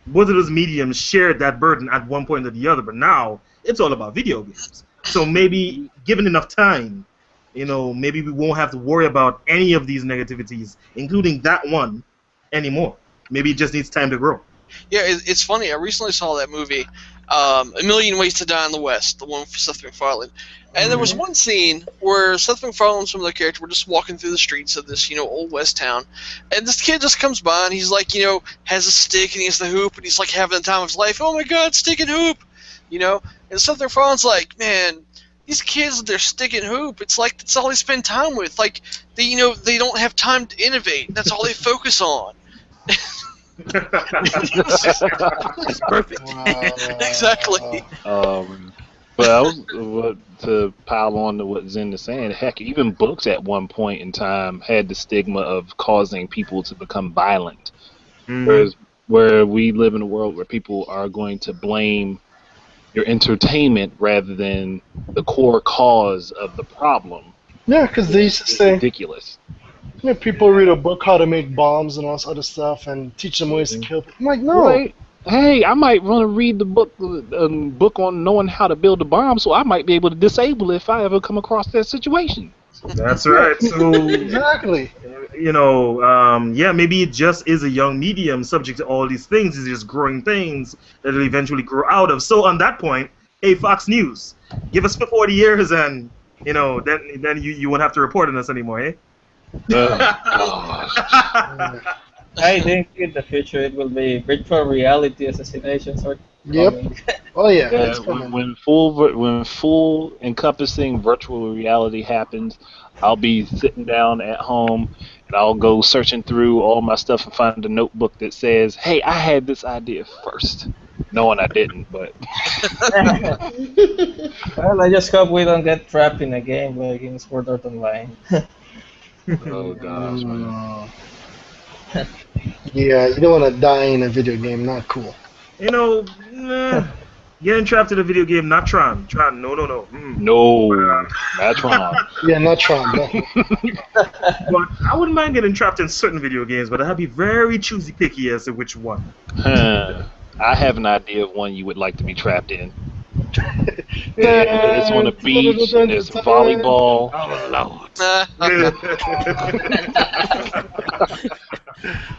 Both of those mediums shared that burden at one point or the other, but now it's all about video games. So maybe, given enough time, maybe we won't have to worry about any of these negativities, including that one, anymore. Maybe it just needs time to grow. Yeah, it's funny. I recently saw that movie, A Million Ways to Die in the West, the one with Seth MacFarlane. And there was one scene where Seth MacFarlane and some of the characters were just walking through the streets of this, old West town. And this kid just comes by and he's like, has a stick and he has the hoop and he's like having the time of his life. Oh my God, stick and hoop! And Seth MacFarlane's like, man, these kids with their stick and hoop, it's like that's all they spend time with. Like, they don't have time to innovate. That's all they focus on. It's perfect. Exactly. But to pile on to what Zen is saying, heck, even books at one point in time had the stigma of causing people to become violent. Whereas where we live in a world where people are going to blame your entertainment rather than the core cause of the problem. Yeah, because they used to say ridiculous. People read a book how to make bombs and all this other stuff and teach them ways to kill people. I'm like, no. Right. Hey, I might want to read the book on knowing how to build a bomb, so I might be able to disable it if I ever come across that situation. That's right. So exactly. Maybe it just is a young medium subject to all these things. It's just growing things that it'll eventually grow out of. So on that point, hey, Fox News, give us 40 years and, then you won't have to report on us anymore, eh? I think in the future it will be virtual reality assassinations or. Yep. Oh yeah. When full encompassing virtual reality happens, I'll be sitting down at home and I'll go searching through all my stuff and find a notebook that says, "Hey, I had this idea first," knowing I didn't, but. Well, I just hope we don't get trapped in a game like in Sword Art Online. Oh gosh, man. Yeah, you don't want to die in a video game. Not cool. Getting trapped in a video game, not Tron. Tron, no. No, not Tron. Yeah, not Tron. But I wouldn't mind getting trapped in certain video games, but I'd be very choosy picky as to which one. I have an idea of one you would like to be trapped in. It's on a beach, and there's volleyball. Oh, Lord.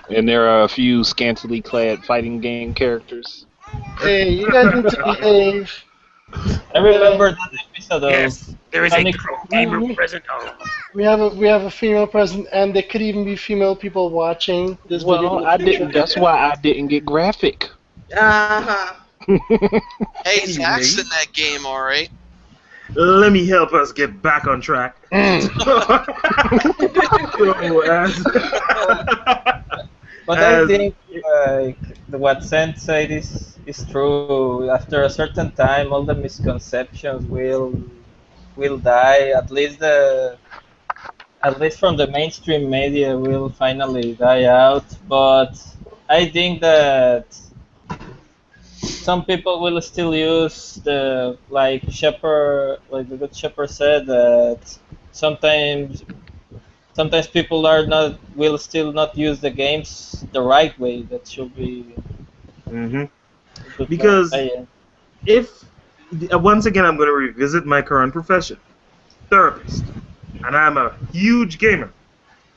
And there are a few scantily clad fighting game characters. Hey, you guys need to behave. I remember that episode of Yes, there is a Sonic gamer present. Oh. We have a female present, and there could even be female people watching this video. Well, I didn't. That's why I didn't get graphic. Uh-huh. Hey, Zach's in that game, alright. Let me help us get back on track. But I As think like what Sen said is true. After a certain time, all the misconceptions will die. At least from the mainstream media will finally die out. But I think that some people will still use the like the good shepherd said that sometimes sometimes people are not will still not use the games the right way that hmm should be playing. because if once again I'm going to revisit my current profession, therapist, and I'm a huge gamer.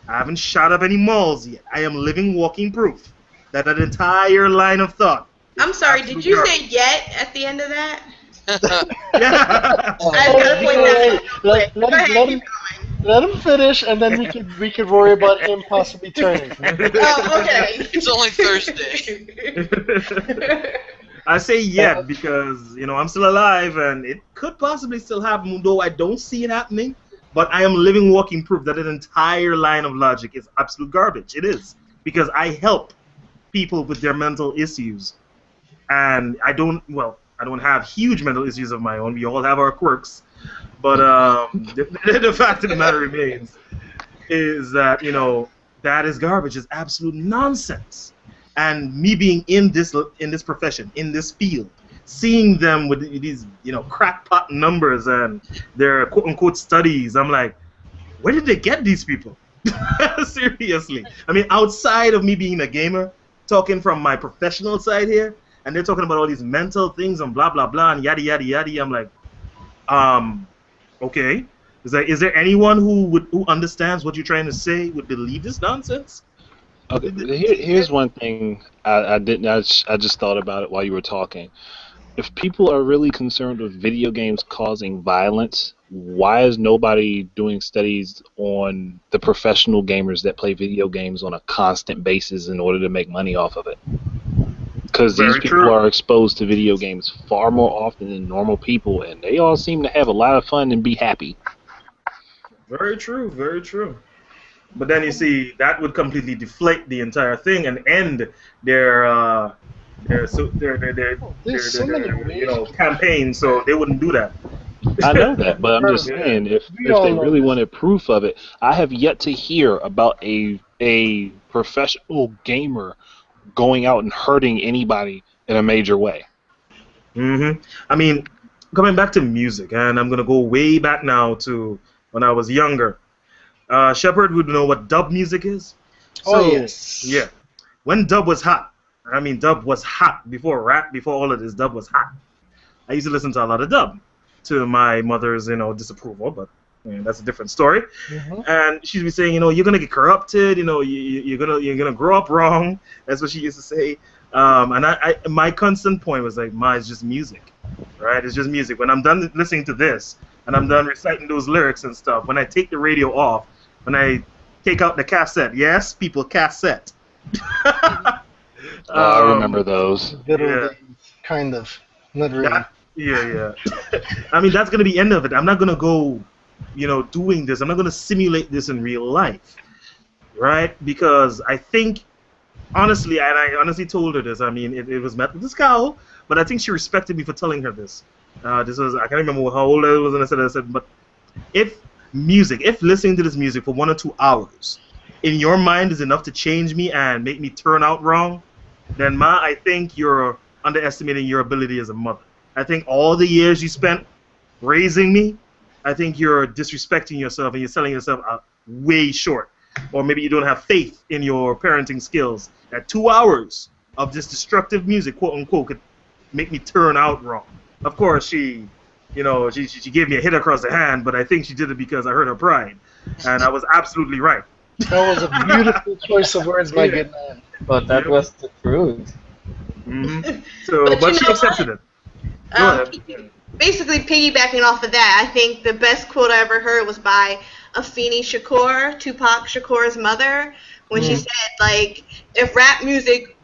I haven't shot up any malls yet. I am living walking proof that that entire line of thought is I'm sorry, did absolute you say garbage. yet at the end of that? Yeah. I've got to point that out Wait, real quick. Go ahead, keep going. let him finish, and then we could worry about him possibly turning. Oh, okay. It's only Thursday. I say Uh, yet because I'm still alive and it could possibly still happen, though I don't see it happening. But I am living walking proof that an entire line of logic is absolute garbage. It is because I help people with their mental issues, and I don't have huge mental issues of my own. We all have our quirks, but the fact of the matter remains is that that is garbage. Is absolute nonsense. And me being in this profession, in this field, seeing them with these crackpot numbers and their quote unquote studies, I'm like, where did they get these people? Seriously. I mean, outside of me being a gamer, talking from my professional side here, and they're talking about all these mental things and blah blah blah and yada yada yada. I'm like, um, okay. Is there anyone who understands what you're trying to say would believe this nonsense? Okay, here's one thing I didn't. I just thought about it while you were talking. If people are really concerned with video games causing violence, why is nobody doing studies on the professional gamers that play video games on a constant basis in order to make money off of it? Because these Very people true. are exposed to video games far more often than normal people, and they all seem to have a lot of fun and be happy. Very true. Very true. But then you see that would completely deflate the entire thing and end their their so there's so many ways people campaign. So they wouldn't do that. I know that, but I'm just Yeah. saying, if we if all they know really this. wanted proof of it, I have yet to hear about a professional gamer going out and hurting anybody in a major way. I mean, coming back to music, and I'm gonna go way back now to when I was younger. Shepard would know what dub music is. Oh So yes. yeah, when dub was hot, I mean dub was hot before rap, before all of this. Dub was hot. I used to listen to a lot of dub, to my mother's disapproval, but that's a different story. hmm And she'd be saying, you're gonna get corrupted. You're gonna grow up wrong. That's what she used to say. And my constant point was like, Ma, it's just music, right? It's just music. When I'm done listening to this and I'm done reciting those lyrics and stuff, when I take the radio off, when I take out the cassette, yes, people, cassette. Oh, I remember um, those. Good old yeah, days, kind of. Not really. that, yeah. I mean, that's gonna be the end of it. I'm not gonna go, doing this. I'm not gonna simulate this in real life, right? Because I think, honestly, and I honestly told her this. I mean, it was met with a scowl, but I think she respected me for telling her this. This was, I can't remember how old I was, and I said, but if if listening to this music for 1 or 2 hours in your mind is enough to change me and make me turn out wrong, then Ma, I think you're underestimating your ability as a mother. I think all the years you spent raising me, I think you're disrespecting yourself and you're selling yourself way short. Or maybe you don't have faith in your parenting skills. That 2 hours of this destructive music, quote unquote, could make me turn out wrong. Of course, she gave me a hit across the hand, but I think she did it because I hurt her pride, and I was absolutely right. That was a beautiful choice of words, my Yeah. good man. But that Yep. was the truth. hmm So, But but you she know accepted what? it. Go Um, ahead. Basically, piggybacking off of that, I think the best quote I ever heard was by Afeni Shakur, Tupac Shakur's mother, when she Mm. said, like, if rap music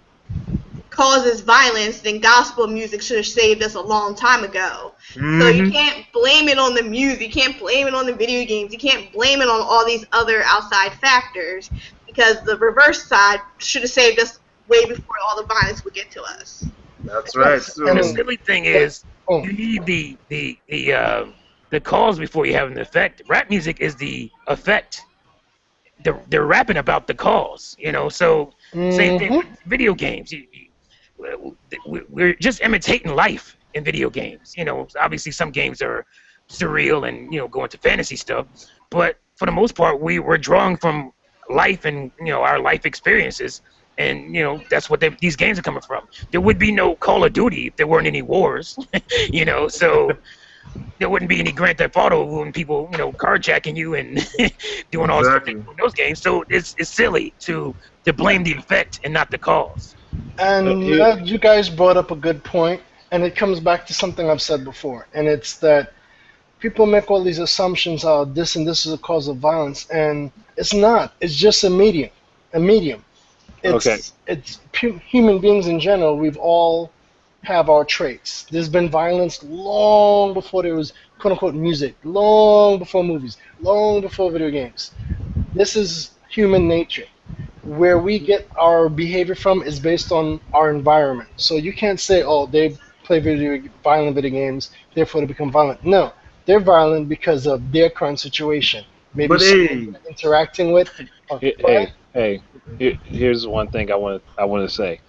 causes violence, then gospel music should have saved us a long time ago. So you hmm can't blame it on the music, you can't blame it on the video games, you can't blame it on all these other outside factors. because the reverse side should have saved us way before all the violence would get to us. That's right. Yes, And the So, silly thing is, Oh, you need the cause before you have an effect. Rap music is the effect. They're rapping about the cause, you know. So same thing with video games. We're just imitating life in video games. You know, obviously some games are surreal and go into fantasy stuff, but for the most part, we're drawing from life and our life experiences, and that's what these games are coming from. There would be no Call of Duty if there weren't any wars, So there wouldn't be any Grand Theft Auto when people, carjacking you and doing all stuff they exactly. do in those games. So it's silly to blame the effect and not the cause. and you guys brought up a good point, and it comes back to something I've said before, and it's that people make all these assumptions how this and this is a cause of violence, and it's not. It's just a medium. Okay. It's human beings in general. We've all have our traits. There's been violence long before there was quote unquote music, long before movies, long before video games. This is human nature. Where we get our behavior from is based on our environment. So you can't say, oh, they play violent video games, therefore they become violent. No, they're violent because of their current situation. Maybe But someone hey, they're interacting with. Oh, go ahead. Hey. Here's one thing I want to say.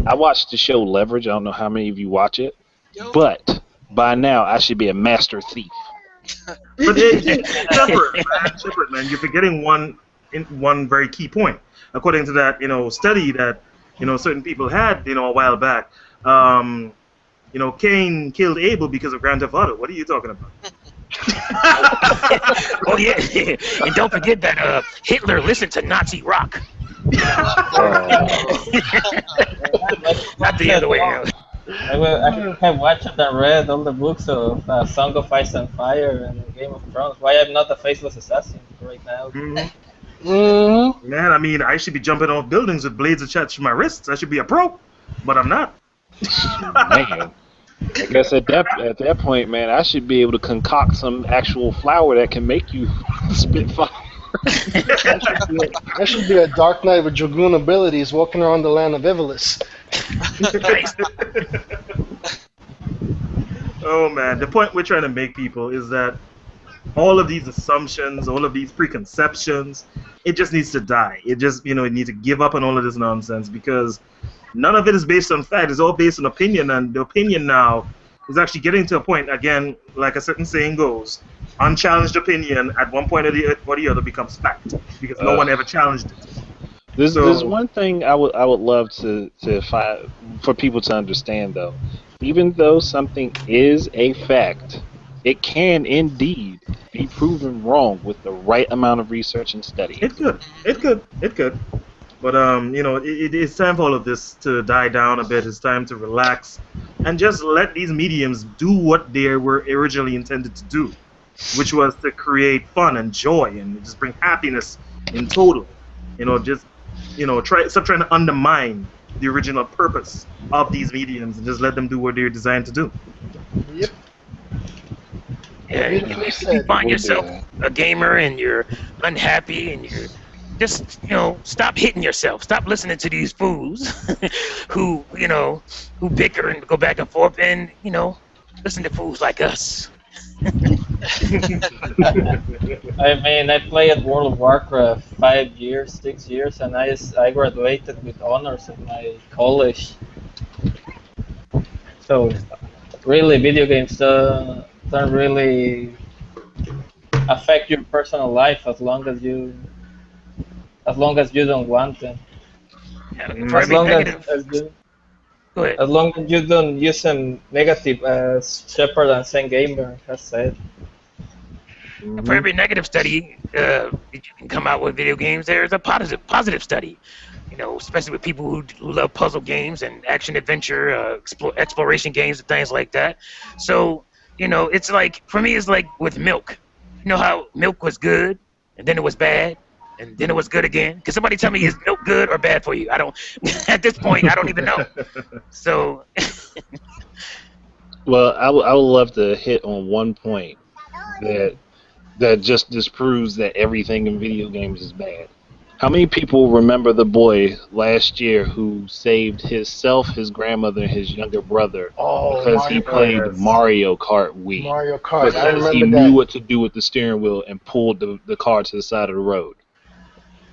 I watched the show Leverage. I don't know how many of you watch it, Yo, but by now I should be a master thief. but hey, Shepard, man, you're forgetting one very key point. According to that, study that, certain people had, a while back, Cain killed Abel because of Grand Theft Auto. What are you talking about? Oh yeah, and don't forget that Hitler listened to Nazi rock, not the other way around. I have watched and read all the books of Song of Ice and Fire and Game of Thrones. Why I'm not a faceless assassin right now? Mm-hmm. Man, I mean, I should be jumping off buildings with blades attached to my wrists. I should be a pro, but I'm not. Man, I guess at that point, man, I should be able to concoct some actual flour that can make you spit fire. I should be a Dark Knight with Dragoon abilities walking around the land of Ivalis. Nice. Oh man, the point we're trying to make, people, is that all of these assumptions, all of these preconceptions, it just needs to die. It just, it needs to give up on all of this nonsense, because none of it is based on fact. It's all based on opinion, and the opinion now is actually getting to a point, again, like a certain saying goes, unchallenged opinion at one point or the other becomes fact, because no one ever challenged it. There's one thing I would love to find for people to understand, though. Even though something is a fact, it can indeed be proven wrong with the right amount of research and study. It could. But it's time for all of this to die down a bit. It's time to relax and just let these mediums do what they were originally intended to do, which was to create fun and joy and just bring happiness in total. Stop trying to undermine the original purpose of these mediums and just let them do what they're designed to do. Yep. Yeah, if you find yourself a gamer and you're unhappy and you're just, stop hitting yourself. Stop listening to these fools who bicker and go back and forth, and, listen to fools like us. I mean, I played World of Warcraft 5 years, 6 years, and I graduated with honors in my college. So, really, video games don't really affect your personal life as long as you don't want them. Yeah, As long as long as you don't use them negative, as Shepard and Zen Gamer has said. For every negative study that you can come out with video games, there's a positive study. Especially with people who love puzzle games and action adventure, exploration games and things like that. So, it's like, for me, it's like with milk. You know how milk was good and then it was bad and then it was good again? Can somebody tell me, is milk good or bad for you? I don't. At this point, I don't even know. So. Well, I would love to hit on one point that just disproves that everything in video games is bad. How many people remember the boy last year who saved himself, his grandmother, and his younger brother Oh, because he Mario Oh Kart. played yes. Mario Kart Wii? Mario Kart. I Because he remember knew that. what to do with the steering wheel and pulled the car to the side of the road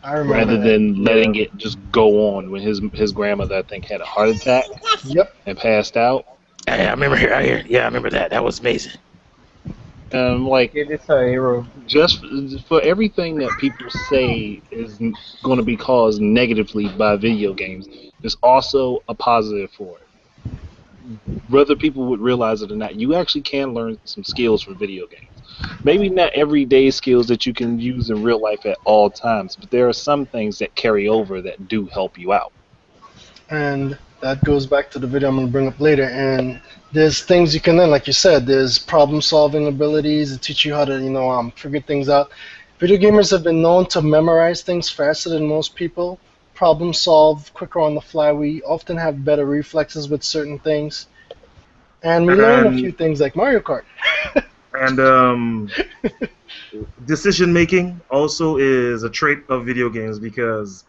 I remember rather that. than letting Yeah. it just go on when his grandmother, I think, had a heart attack Yep. and passed out. Yeah, I remember here. Yeah, I remember that. That was amazing. Like, Kid is a hero. just for everything that people say is going to be caused negatively by video games, there's also a positive for it. Whether people would realize it or not, you actually can learn some skills from video games. Maybe not everyday skills that you can use in real life at all times, but there are some things that carry over that do help you out. And that goes back to the video I'm going to bring up later. And there's things you can learn, like you said. There's problem-solving abilities that teach you how to, figure things out. Video gamers have been known to memorize things faster than most people. Problem solve quicker on the fly. We often have better reflexes with certain things, and we learn a few And things like Mario Kart. and decision making also is a trait of video games because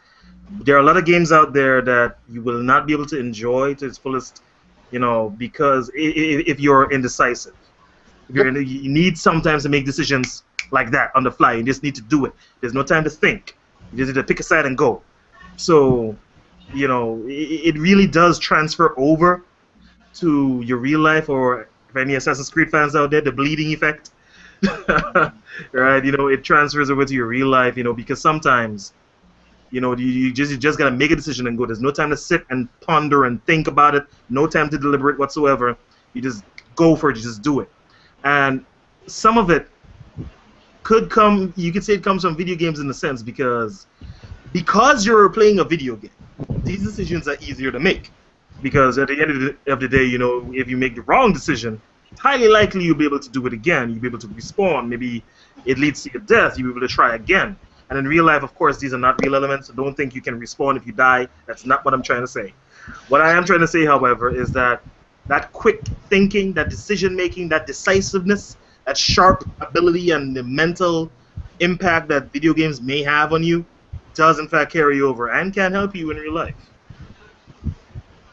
there are a lot of games out there that you will not be able to enjoy to its fullest, because if you're indecisive, if Yep. you need sometimes to make decisions like that on the fly. You just need to do it. There's no time to think. You just need to pick a side and go. So, it really does transfer over to your real life, or if any Assassin's Creed fans out there, the bleeding effect. Right? It transfers over to your real life, because sometimes you just gotta make a decision and go. There's no time to sit and ponder and think about it. No time to deliberate whatsoever. You just go for it. You just do it. And some of it could come. You could say it comes from video games in a sense because you're playing a video game. These decisions are easier to make because at the end of the day, if you make the wrong decision, highly likely you'll be able to do it again. You'll be able to respawn. Maybe it leads to your death. You'll be able to try again. And in real life, of course, these are not real elements, so don't think you can respawn if you die. That's not what I'm trying to say. What I am trying to say, however, is that quick thinking, that decision making, that decisiveness, that sharp ability, and the mental impact that video games may have on you does in fact carry over and can help you in real life.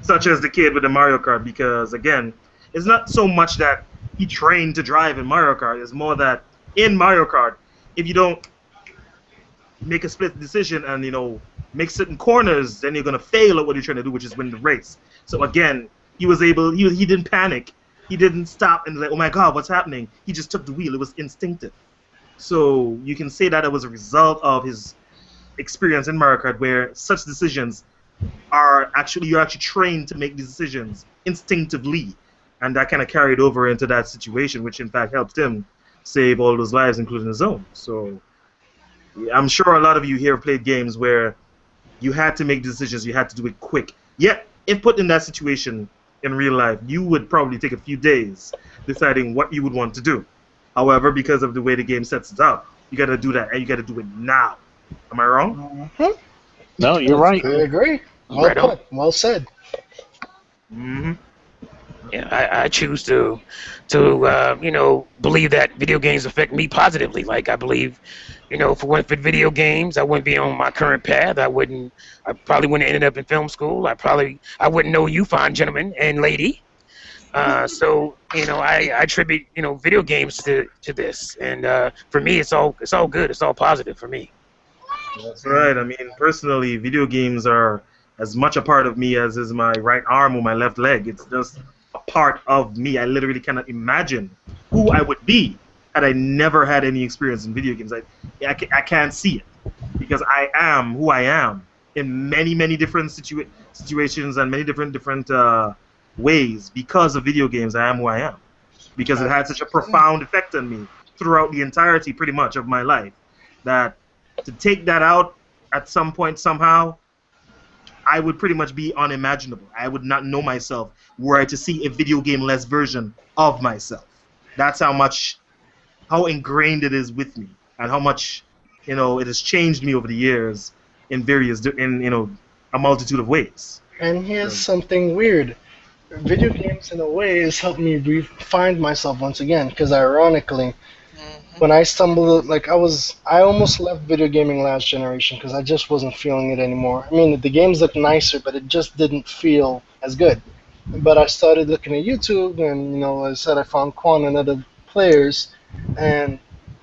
Such as the kid with the Mario Kart, because again, it's not so much that he trained to drive in Mario Kart, it's more that in Mario Kart, if you don't make a split decision and make certain corners, then you're gonna fail at what you're trying to do, which is win the race. So again, he didn't panic, he didn't stop and like, oh my god, what's happening? He just took the wheel. It was instinctive. So you can say that it was a result of his experience in Mario Kart, where such decisions you're actually trained to make these decisions instinctively, and that kind of carried over into that situation, which in fact helped him save all those lives, including his own. So yeah, I'm sure a lot of you here played games where you had to make decisions, you had to do it quick. Yet, if put in that situation in real life, you would probably take a few days deciding what you would want to do. However, because of the way the game sets it up, you got to do that, and you got to do it now. Am I wrong? Mhm. No, you're right. I agree. Well Right on. put. Well said. Mm-hmm. Yeah, I choose to believe that video games affect me positively. Like I believe, if it weren't for video games, I wouldn't be on my current path. I probably wouldn't have ended up in film school. I wouldn't know you, fine gentlemen and lady. So I attribute video games to this, and for me, it's all good. It's all positive for me. That's right. I mean, personally, video games are as much a part of me as is my right arm or my left leg. It's just a part of me. I literally cannot imagine who I would be had I never had any experience in video games. I can't see it because I am who I am in many, many different situations and many different ways because of video games. I am who I am because it had such a profound effect on me throughout the entirety, pretty much, of my life that to take that out at some point somehow, I would pretty much be unimaginable. I would not know myself were I to see a video game-less version of myself. That's how ingrained it is with me, and how much it has changed me over the years in a multitude of ways. And here's So, something weird. Video games, in a way, has helped me find myself once again. Because ironically, when I stumbled, like I almost left video gaming last generation because I just wasn't feeling it anymore. I mean, the games looked nicer, but it just didn't feel as good. But I started looking at YouTube, and I said I found Quan and other players, and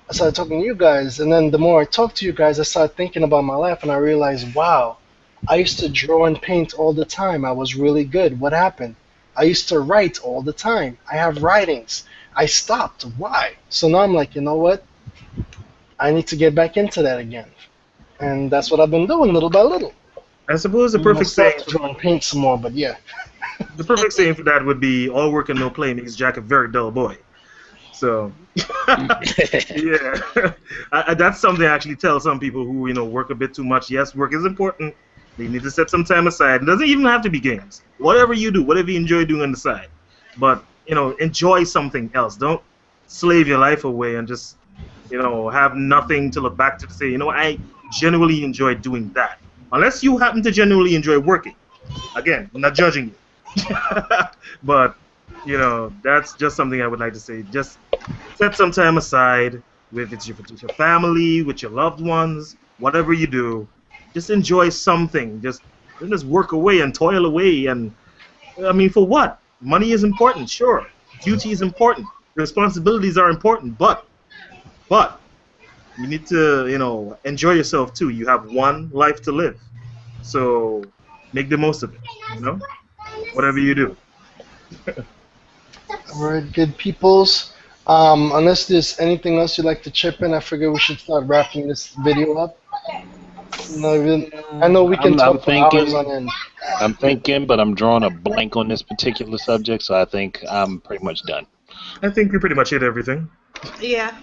I started talking to you guys. And then the more I talked to you guys, I started thinking about my life, and I realized, wow, I used to draw and paint all the time. I was really good. What happened? I used to write all the time. I have writings. I stopped. Why? So now I'm like, you know what? I need to get back into that again. And that's what I've been doing little by little. I suppose the I'm gonna perfect start saying to draw and paint some more, but yeah. the perfect saying for that would be all work and no play makes Jack a very dull boy. So yeah, that's something I actually tell some people who work a bit too much. Yes, work is important. They need to set some time aside. It doesn't even have to be games. Whatever you do, whatever you enjoy doing on the side, but enjoy something else. Don't slave your life away and just have nothing to look back to say. I genuinely enjoy doing that. Unless you happen to genuinely enjoy working. Again, I'm not judging you, but that's just something I would like to say. Just set some time aside with your family, with your loved ones, whatever you do. Just enjoy something. Just don't just work away and toil away. And I mean, for what? Money is important, sure. Duty is important. Responsibilities are important, but you need to enjoy yourself too. You have one life to live, so make the most of it. Whatever you do. Alright, good peoples. Unless there's anything else you'd like to chip in, I figure we should start wrapping this video up. I know we can I'm talk for hours on thinking. end. I'm thinking, but I'm drawing a blank on this particular subject, so I think I'm pretty much done. I think we pretty much hit everything. Yeah.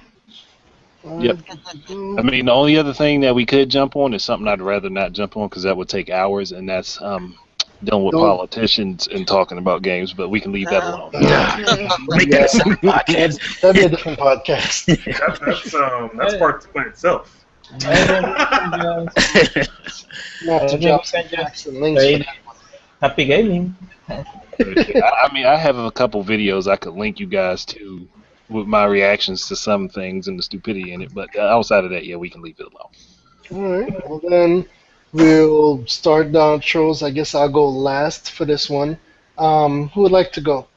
Yep. I mean, the only other thing that we could jump on is something I'd rather not jump on because that would take hours, and that's dealing with Don't- politicians and talking about games. But we can leave that alone. Make that a separate podcast. That'd be a different podcast. That's part two by itself. Not to think drop we some can just facts and links. say happy gaming. I mean, I have a couple videos I could link you guys to with my reactions to some things and the stupidity in it. But outside of that, yeah, we can leave it alone. Alright, well then we'll start the outros. I guess I'll go last for this one. Who would like to go?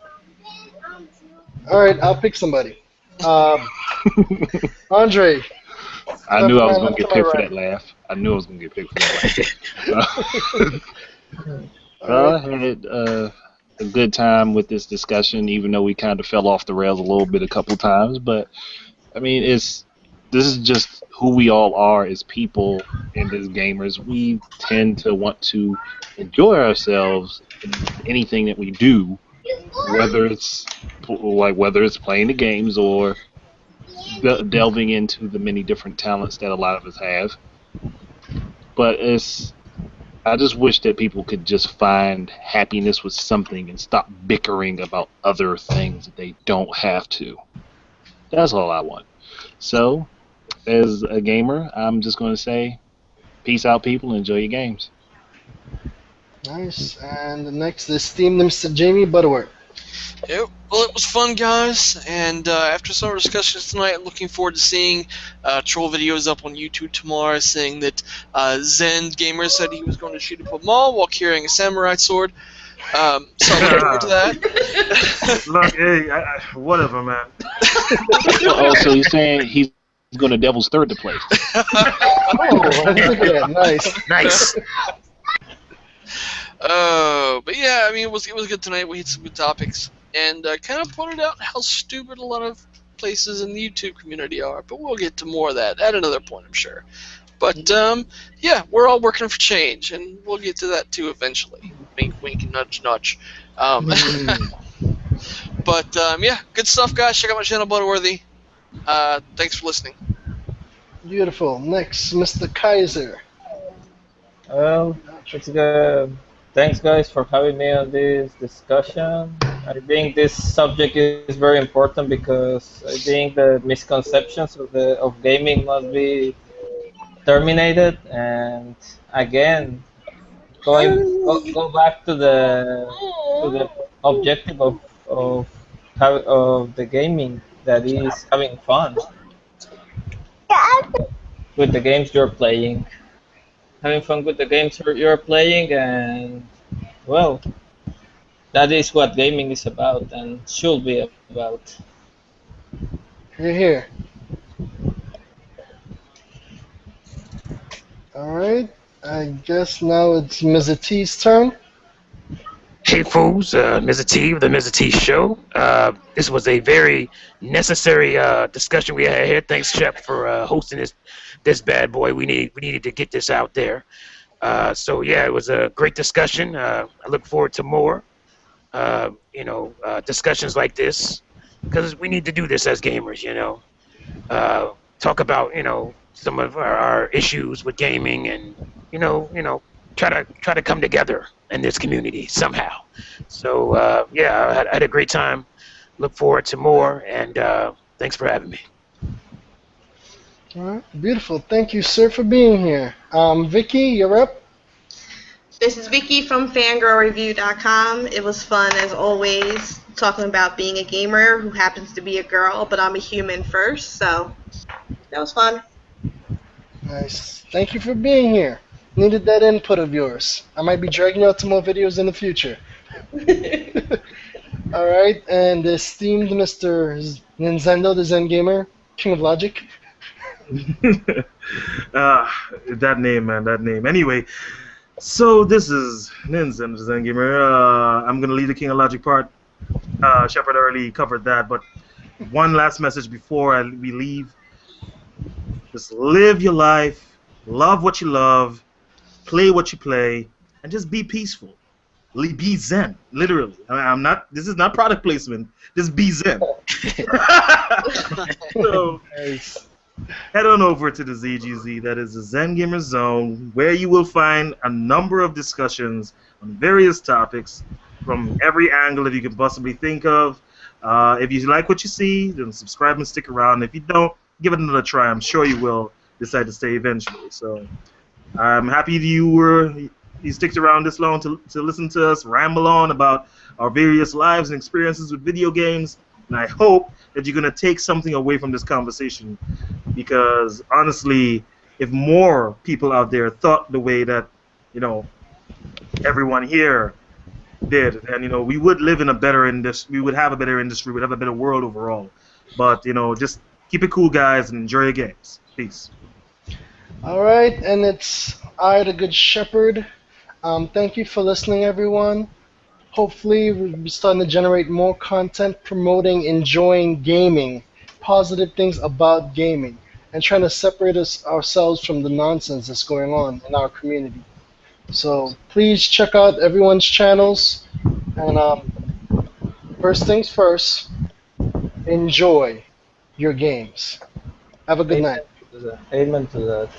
Alright, I'll pick somebody. Andre. I knew I was Man, going to get left to my picked for right. that laugh. I knew I was going to get picked for that laugh. Alright. I had a good time with this discussion, even though we kind of fell off the rails a little bit a couple times. But I mean, this is just who we all are as people and as gamers. We tend to want to enjoy ourselves in anything that we do, whether it's playing the games or delving into the many different talents that a lot of us have. But I just wish that people could just find happiness with something and stop bickering about other things that they don't have to. That's all I want. So, as a gamer, I'm just going to say, peace out, people, and enjoy your games. Nice. And the next is esteemed Mr. Jamie Butterworth. Yep. Well, it was fun, guys. And after some discussions tonight, looking forward to seeing troll videos up on YouTube tomorrow, saying that Zen Gamer said he was going to shoot up a mall while carrying a samurai sword. So I'm looking forward to that. Look, hey, whatever, man. Oh, so you're saying he's going to Devil's Third to play? Oh, I didn't think of that. Nice. Nice. But yeah, I mean, it was good tonight. We hit some good topics and kind of pointed out how stupid a lot of places in the YouTube community are. But we'll get to more of that at another point, I'm sure. But yeah, we're all working for change, and we'll get to that too eventually. Wink, wink, nudge, nudge. But yeah, good stuff, guys. Check out my channel, Butterworthy. Thanks for listening. Beautiful. Next, Mr. Kaiser. Well, it's good. Thanks, guys, for having me on this discussion. I think this subject is very important because I think the misconceptions of gaming must be terminated. And again, go back to the objective of the gaming, that is having fun. with the games you're playing. Having fun with the games you're playing, and well, that is what gaming is about and should be about. Here, here. Alright. I guess now it's Ms. T's turn. Hey fools, Mr. T, the Mr. T Show. This was a very necessary discussion we had here. Thanks, Shep, for hosting this bad boy. We needed to get this out there. So yeah, it was a great discussion. I look forward to more. Discussions like this because we need to do this as gamers. Talk about some of our issues with gaming and try to come together in this community somehow. So yeah, I had a great time. Look forward to more, and thanks for having me. Alright. Beautiful. Thank you, sir, for being here. Vicky, you're up. This is Vicky from fangirlreview.com. It was fun as always talking about being a gamer who happens to be a girl, but I'm a human first, so that was fun. Nice. Thank you for being here. Needed that input of yours. I might be dragging you out to more videos in the future. Alright, and esteemed Mr. Nintendo, the Zen Gamer, King of Logic. That name, man, that name. Anyway, so this is Ninja Zen Gamer. I'm gonna leave the King of Logic part. Shepard already covered that, but one last message before we leave. Just live your life, love what you love, play what you play, and just be peaceful. Be zen, literally. I'm not. This is not product placement. Just be zen. So Nice. head on over to the ZGZ, that is the Zen Gamer Zone, where you will find a number of discussions on various topics from every angle that you can possibly think of. If you like what you see, then subscribe and stick around. If you don't, give it another try. I'm sure you will decide to stay eventually. So I'm happy you sticked around this long to listen to us ramble on about our various lives and experiences with video games. And I hope that you're going to take something away from this conversation, because honestly, if more people out there thought the way that everyone here did, and we would live in a better industry, we would have a better industry, we'd have a better world overall. But just keep it cool, guys, and enjoy your games. Peace. Alright, and it's I, the Good Shepherd. Thank you for listening, everyone. Hopefully, we'll be starting to generate more content promoting enjoying gaming, positive things about gaming, and trying to separate ourselves from the nonsense that's going on in our community. So please check out everyone's channels, and first things first, enjoy your games. Have a good Amen night. to that. Amen to that.